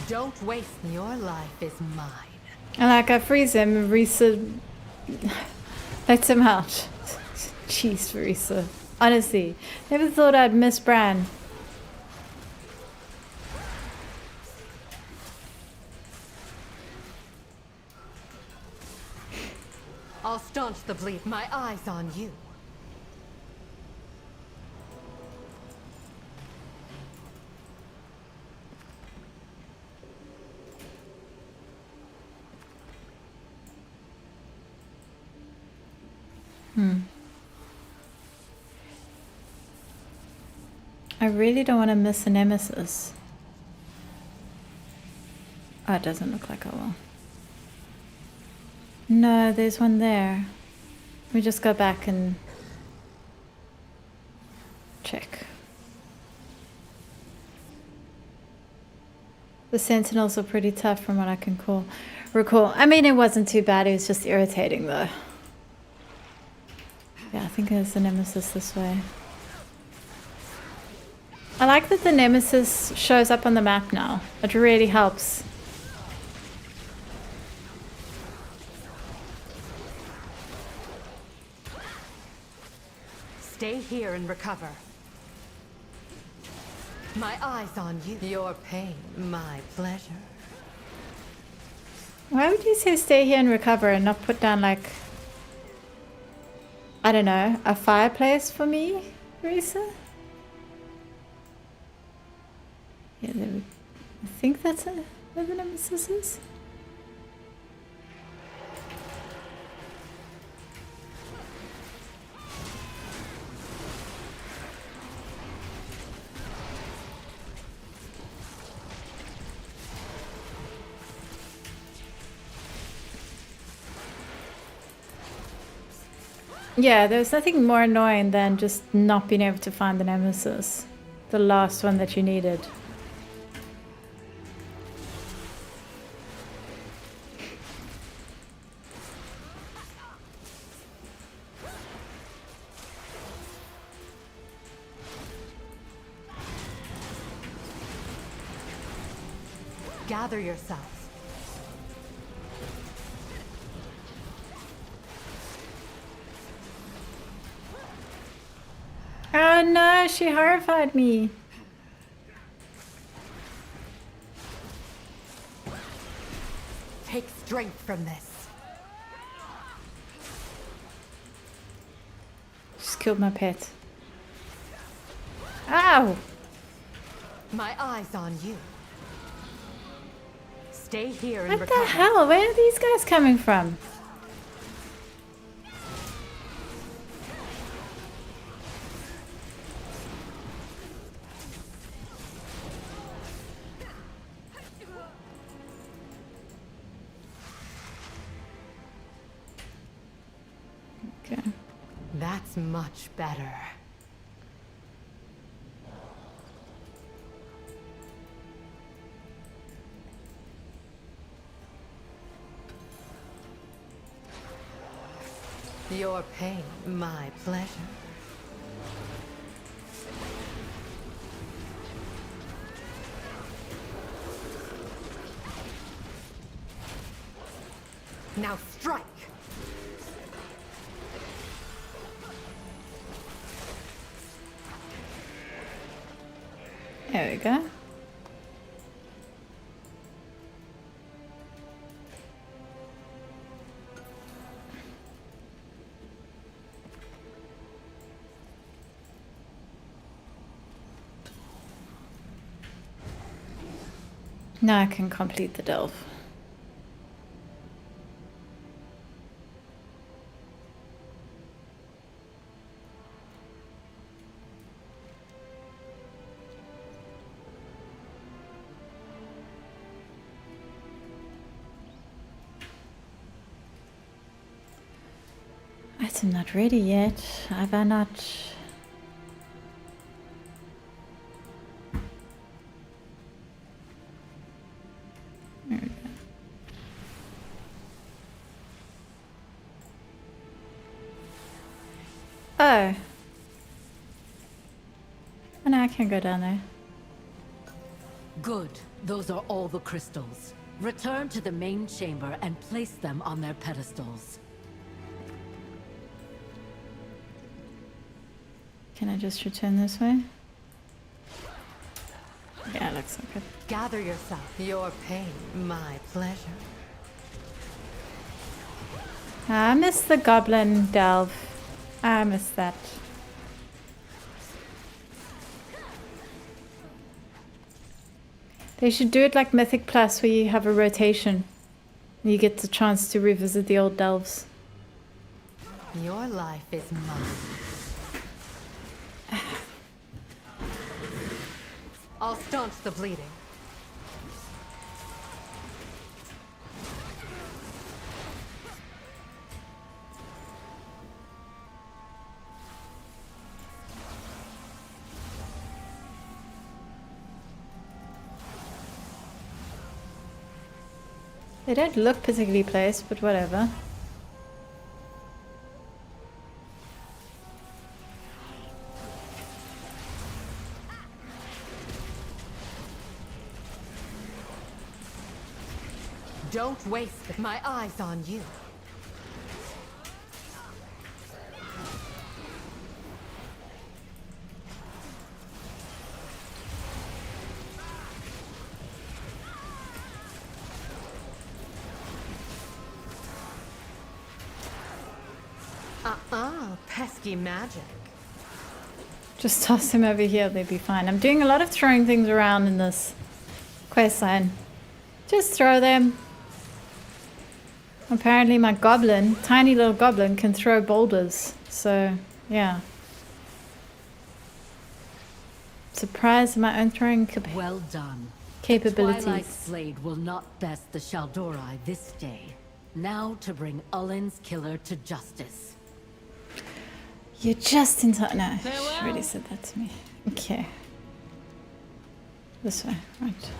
Don't waste. Your life is mine. And like I freeze him, and Risa lets him out. Jeez, Risa. Honestly, never thought I'd miss Bran. I'll staunch the bleed. My eyes on you. I really don't want to miss a nemesis. Oh, it doesn't look like I will. No, there's one there. We just go back and check. The sentinels are pretty tough from what I can recall. I mean, it wasn't too bad, it was just irritating though. Yeah, I think there's the nemesis this way. I like that the nemesis shows up on the map now. It really helps. Stay here and recover. My eyes on you. Your pain, my pleasure. Why would you say stay here and recover and not put down like, I don't know, a fireplace for me, Risa? Yeah, I think that's where the nemesis is. Yeah, there's nothing more annoying than just not being able to find the nemesis. The last one that you needed. Gather yourself. Oh no, she horrified me. Take strength from this. Just killed my pet. Ow! My eyes on you. Stay here and What recover. the hell? Where are these guys coming from? That's much better. Your pain, my pleasure. Now strike! There we go. Now I can complete the delve. I'm not ready yet. Have I not? There we go. Oh. Oh, now I can go down there. Good. Those are all the crystals. Return to the main chamber and place them on their pedestals. Can I just return this way? Yeah, looks like it. Gather yourself. Your pain, my pleasure. I missed the goblin delve. I missed that. They should do it like Mythic Plus, where you have a rotation. And you get the chance to revisit the old delves. Your life is mine. I'll staunch the bleeding. They don't look particularly placed, but whatever. Don't waste my eyes on you. Pesky magic. Just toss him over here, they'd be fine. I'm doing a lot of throwing things around in this quest line. Just throw them. Apparently my goblin, tiny little goblin, can throw boulders. So, yeah. Surprised at my own throwing Well done. capabilities. Twilight's blade will not best the Shaldorai this day. Now to bring Ullin's killer to justice. You're just in time. No, she already said that to me. Okay. This way, right.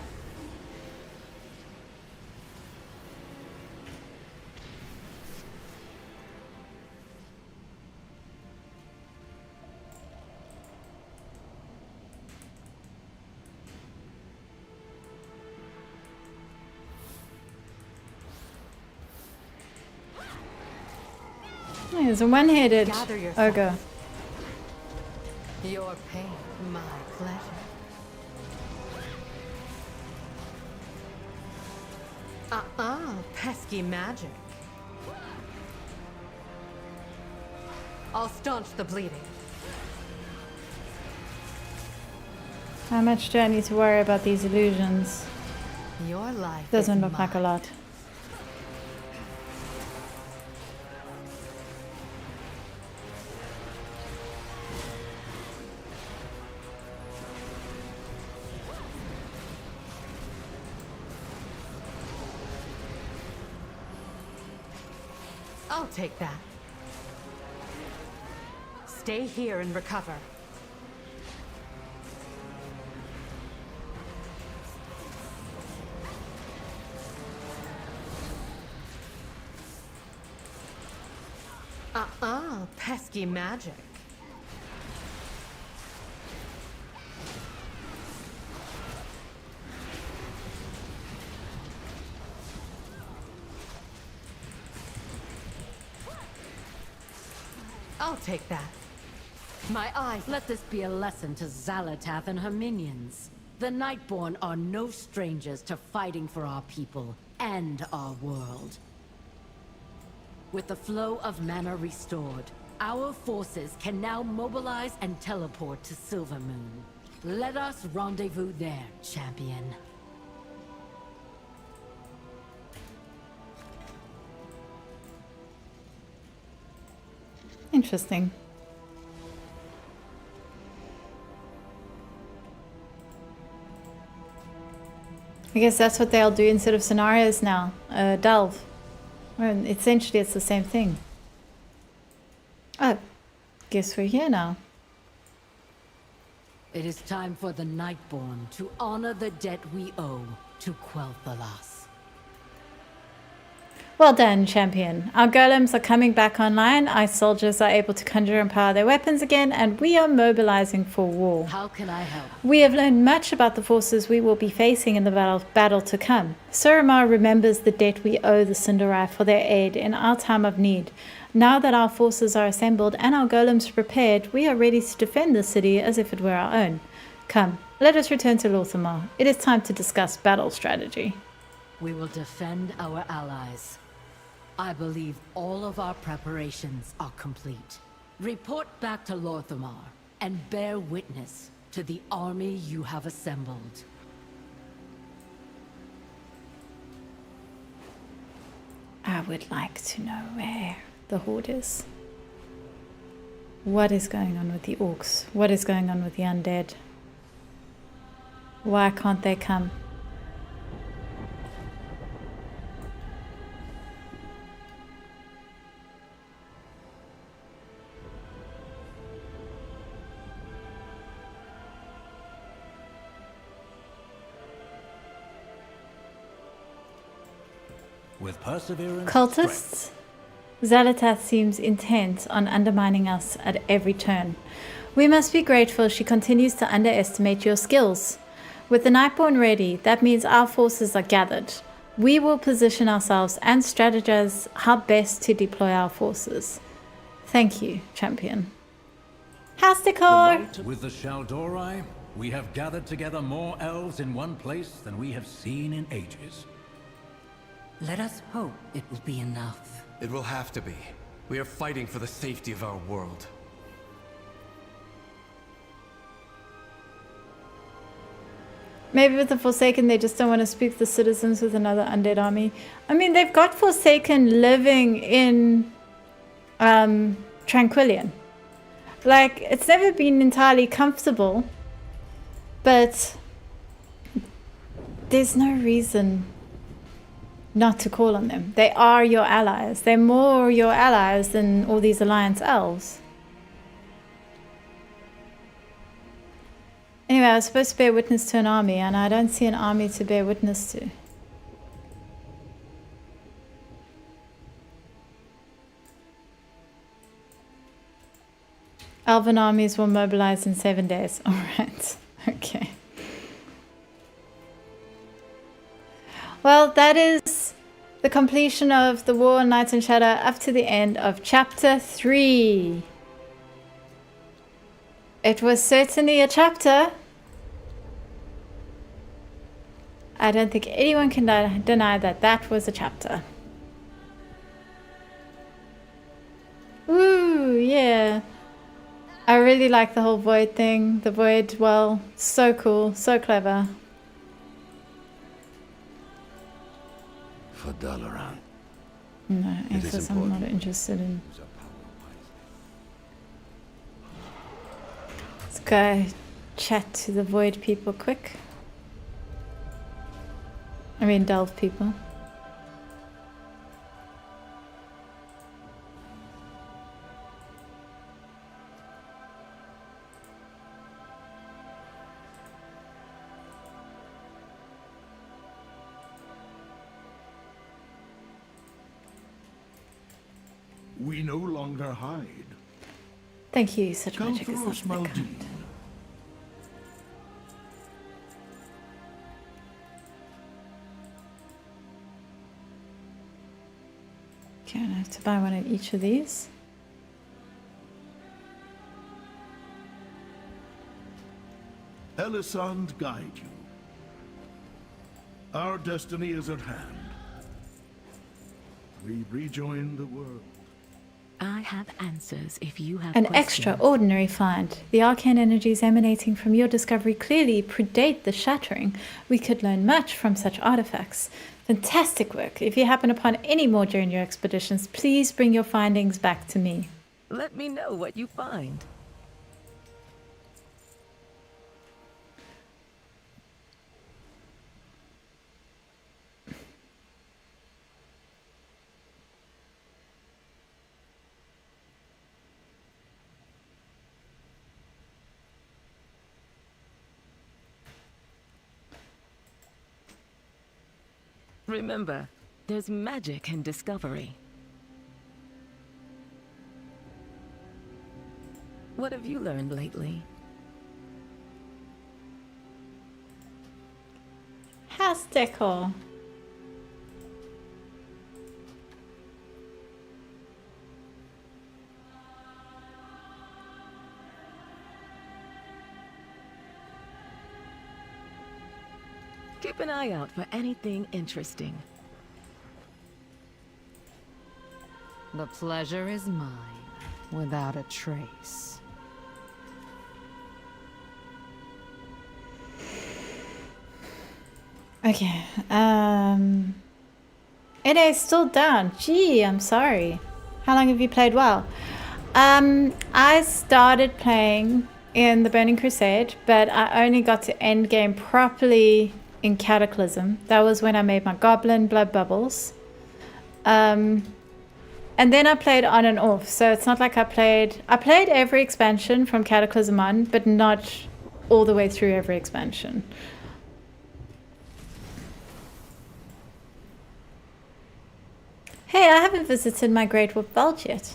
There's a one-headed ogre. Your pain, my pleasure. Pesky magic. I'll staunch the bleeding. How much do I need to worry about these illusions? Your life Doesn't is look like a lot. I'll take that. stay here and recover. Pesky magic. I'll take that. My eyes. Let this be a lesson to Xalatath and her minions. The Nightborn are no strangers to fighting for our people and our world. With the flow of mana restored, our forces can now mobilize and teleport to Silvermoon. Let us rendezvous there, champion. Interesting. I guess that's what they'll do instead of scenarios now. Delve. Well, essentially, it's the same thing. Oh, guess we're here now. It is time for the Nightborn to honor the debt we owe to Quel'Thalas. Well done, champion. Our golems are coming back online, our soldiers are able to conjure and power their weapons again, and we are mobilizing for war. How can I help? We have learned much about the forces we will be facing in the battle to come. Suramar remembers the debt we owe the Sindarai for their aid in our time of need. Now that our forces are assembled and our golems prepared, we are ready to defend the city as if it were our own. Come, let us return to Lor'themar. It is time to discuss battle strategy. We will defend our allies. I believe all of our preparations are complete. Report back to Lor'themar and bear witness to the army you have assembled. I would like to know where the Horde is. What is going on with the orcs? What is going on with the undead? Why can't they come? With perseverance, Cultists? Xalatath seems intent on undermining us at every turn. We must be grateful she continues to underestimate your skills. With the Nightborn ready, that means our forces are gathered. We will position ourselves and strategize how best to deploy our forces. Thank you, champion. Hastikor! With the Shal'dorei, we have gathered together more elves in one place than we have seen in ages. Let us hope it will be enough. It will have to be. We are fighting for the safety of our world. Maybe with the Forsaken, they just don't want to spook the citizens with another undead army. I mean, they've got Forsaken living in Tranquillion. Like, it's never been entirely comfortable, but there's no reason not to call on them. They are your allies. They're more your allies than all these Alliance elves. Anyway, I was supposed to bear witness to an army, and I don't see an army to bear witness to. Elven armies will mobilize in 7 days. Alright, okay. Well, that is the completion of the War on Night and Shadow up to the end of Chapter 3. It was certainly a chapter. I don't think anyone can deny that that was a chapter. Woo, yeah. I really like the whole Void thing. The Void, well, so cool, so clever. For Dalaran. No, It is Aethys I'm important. not interested in. Let's go chat to the Void people quick. I mean, Delve people. we no longer hide. Thank you, such magic is Caltheros not that kind. Maldine. Okay, I have to buy one of each of these. Elisand guide you. Our destiny is at hand. We rejoin the world. I have answers if you have An questions. extraordinary find. The arcane energies emanating from your discovery clearly predate the shattering. We could learn much from such artifacts. Fantastic work. If you happen upon any more during your expeditions, please bring your findings back to me. Let me know what you find. Remember, there's magic in discovery. What have you learned lately? House decor. Keep an eye out for anything interesting. The pleasure is mine, without a trace. Okay, it is still down. Gee, I'm sorry. How long have you played WoW? I started playing in the Burning Crusade, but I only got to end game properly in Cataclysm. That was when I made my Goblin Blood Bubbles. And then I played on and off, so it's not like I played every expansion from Cataclysm on, but not all the way through every expansion. Hey, I haven't visited my Great Wolf Bulge yet.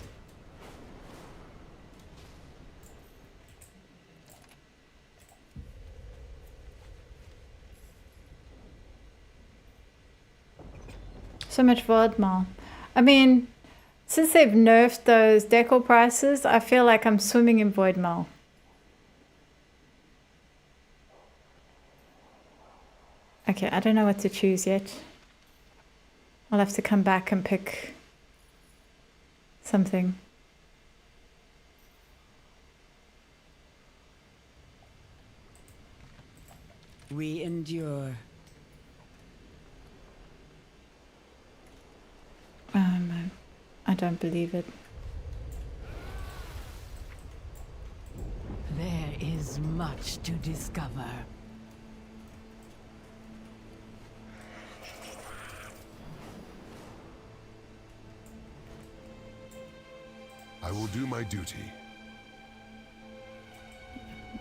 So much Vodmal. I mean, since they've nerfed those decor prices, I feel like I'm swimming in Voidmail. Okay, I don't know what to choose yet. I'll have to come back and pick something. We endure. I don't believe it. There is much to discover. I will do my duty.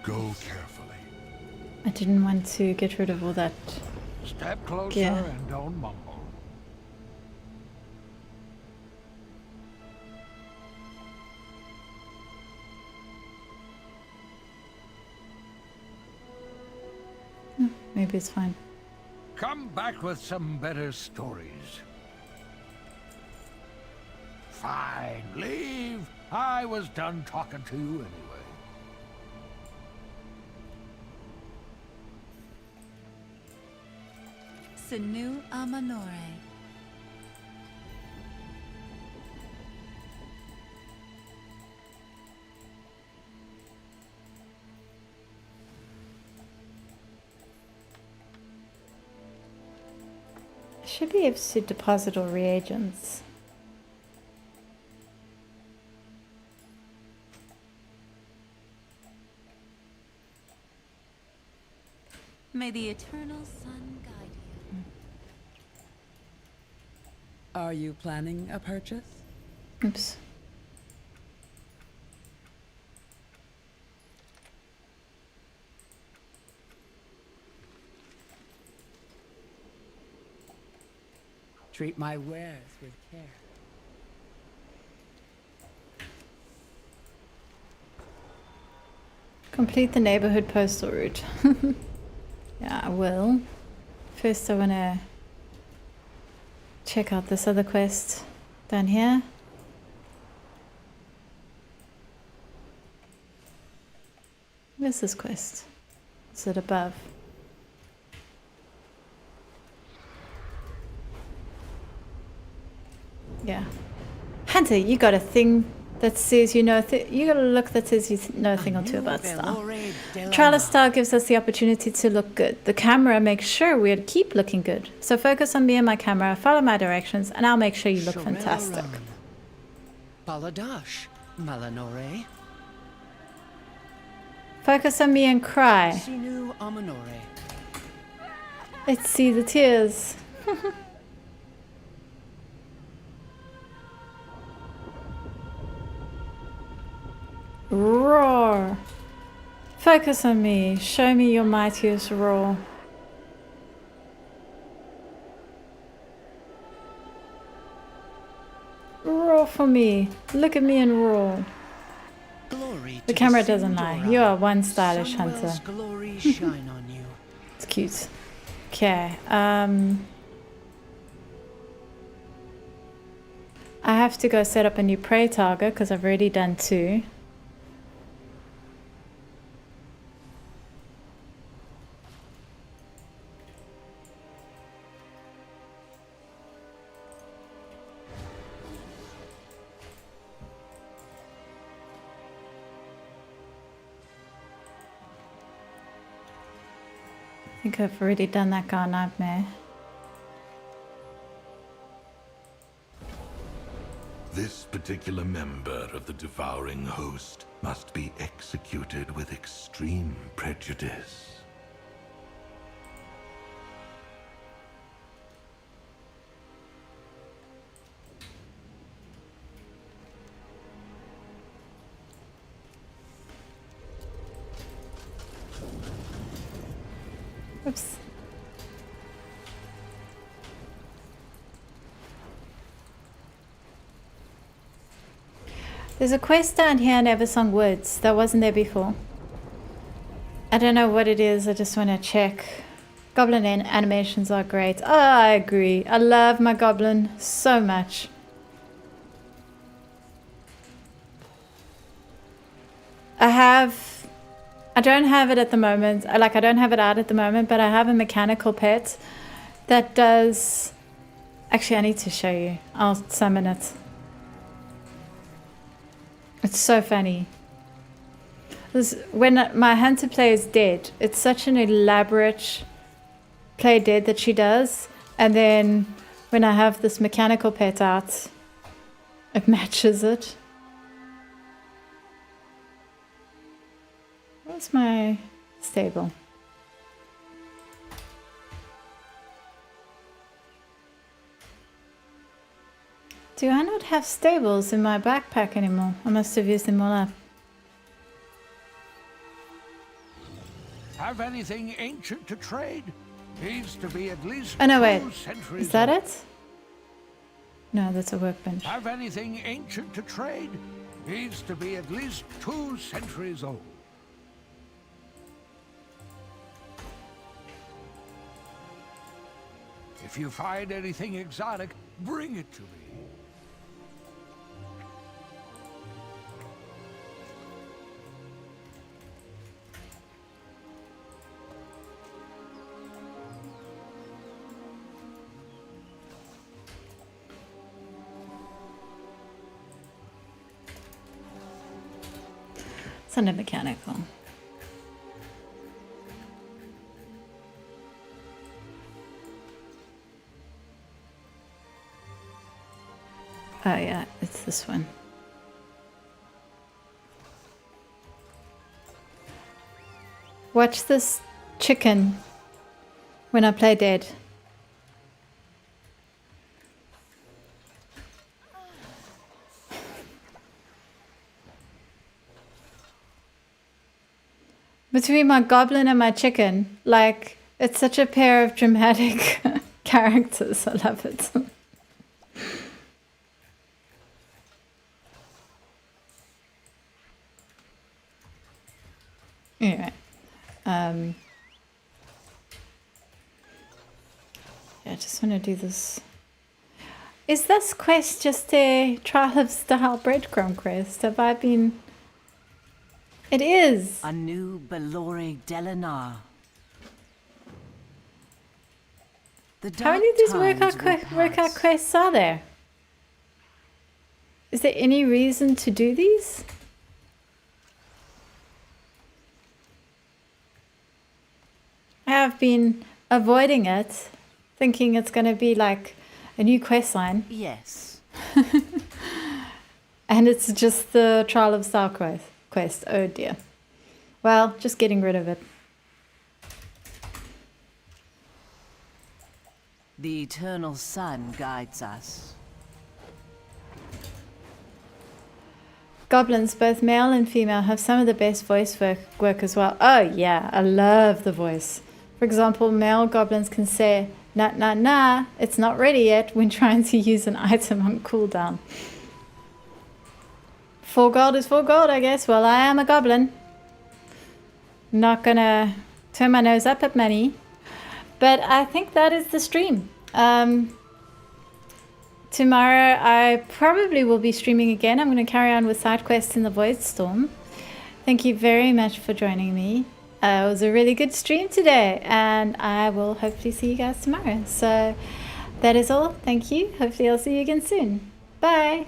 Go carefully. I didn't want to get rid of all that. Step closer gear. and don't mumble. Maybe it's fine. Come back with some better stories. Fine, leave. I was done talking to you anyway. Sinu Amanore. I should be able to deposit all reagents. May the eternal sun guide you. Are you planning a purchase? Oops. Treat my wares with care. Complete the neighborhood postal route. Yeah, I will. First I want to check out this other quest down here. Where's this quest? Is it above? Yeah. Hunter, you got a thing that says you know you got a look that says you know a thing or two about Star. Trial of Star gives us the opportunity to look good. The camera makes sure we keep looking good. So focus on me and my camera, follow my directions, and I'll make sure you look fantastic. Baladash, Malanore. Focus on me and cry. Sinu Amanore. Let's see the tears. Roar. Focus on me. Show me your mightiest roar. Roar for me. Look at me and roar. The camera doesn't lie. You are one stylish hunter. Glory shine on you. It's cute. Okay. I have to go set up a new prey target because I've already done 2. I think I've already done that Gar Nightmare. This particular member of the devouring host must be executed with extreme prejudice. Oops. There's a quest down here in Eversong Woods that wasn't there before. I don't know what it is, I just want to check. Goblin animations are great. Oh, I agree. I love my goblin so much. I don't have it at the moment. I don't have it out at the moment, but I have a mechanical pet that does... Actually, I need to show you. I'll summon it. It's so funny. When my hunter plays dead, it's such an elaborate play dead that she does. And then when I have this mechanical pet out, it matches it. Where's my stable? Do I not have stables in my backpack anymore? I must have used them all up. Have anything ancient to trade? Needs to be at least Oh no, wait. 2 centuries Is that old. it? No, that's a workbench. Have anything ancient to trade? Needs to be at least 2 centuries old. If you find anything exotic, bring it to me. It's under mechanical. Oh yeah, it's this one. Watch this chicken when I play dead. Between my goblin and my chicken, like, it's such a pair of dramatic characters. I love it. Yeah, I just want to do this. Is this quest just a Trial of Style breadcrumb quest? Have I been... It is! A new Belore Delinar. How many of these workout quests are there? Is there any reason to do these? I have been avoiding it, thinking it's going to be like a new quest line. Yes. And it's just the Trial of Style quest. Oh dear. Well, just getting rid of it. The eternal sun guides us. Goblins, both male and female, have some of the best voice work as well. Oh yeah, I love the voice. For example, male goblins can say, "Nah, nah, nah, it's not ready yet," when trying to use an item on cooldown. 4 gold is 4 gold, I guess. Well, I am a goblin. Not gonna turn my nose up at money. But I think that is the stream. Tomorrow I probably will be streaming again. I'm going to carry on with side quests in the Voidstorm. Thank you very much for joining me. It was a really good stream today, and I will hopefully see you guys tomorrow. So that is all. Thank you. Hopefully I'll see you again soon. Bye.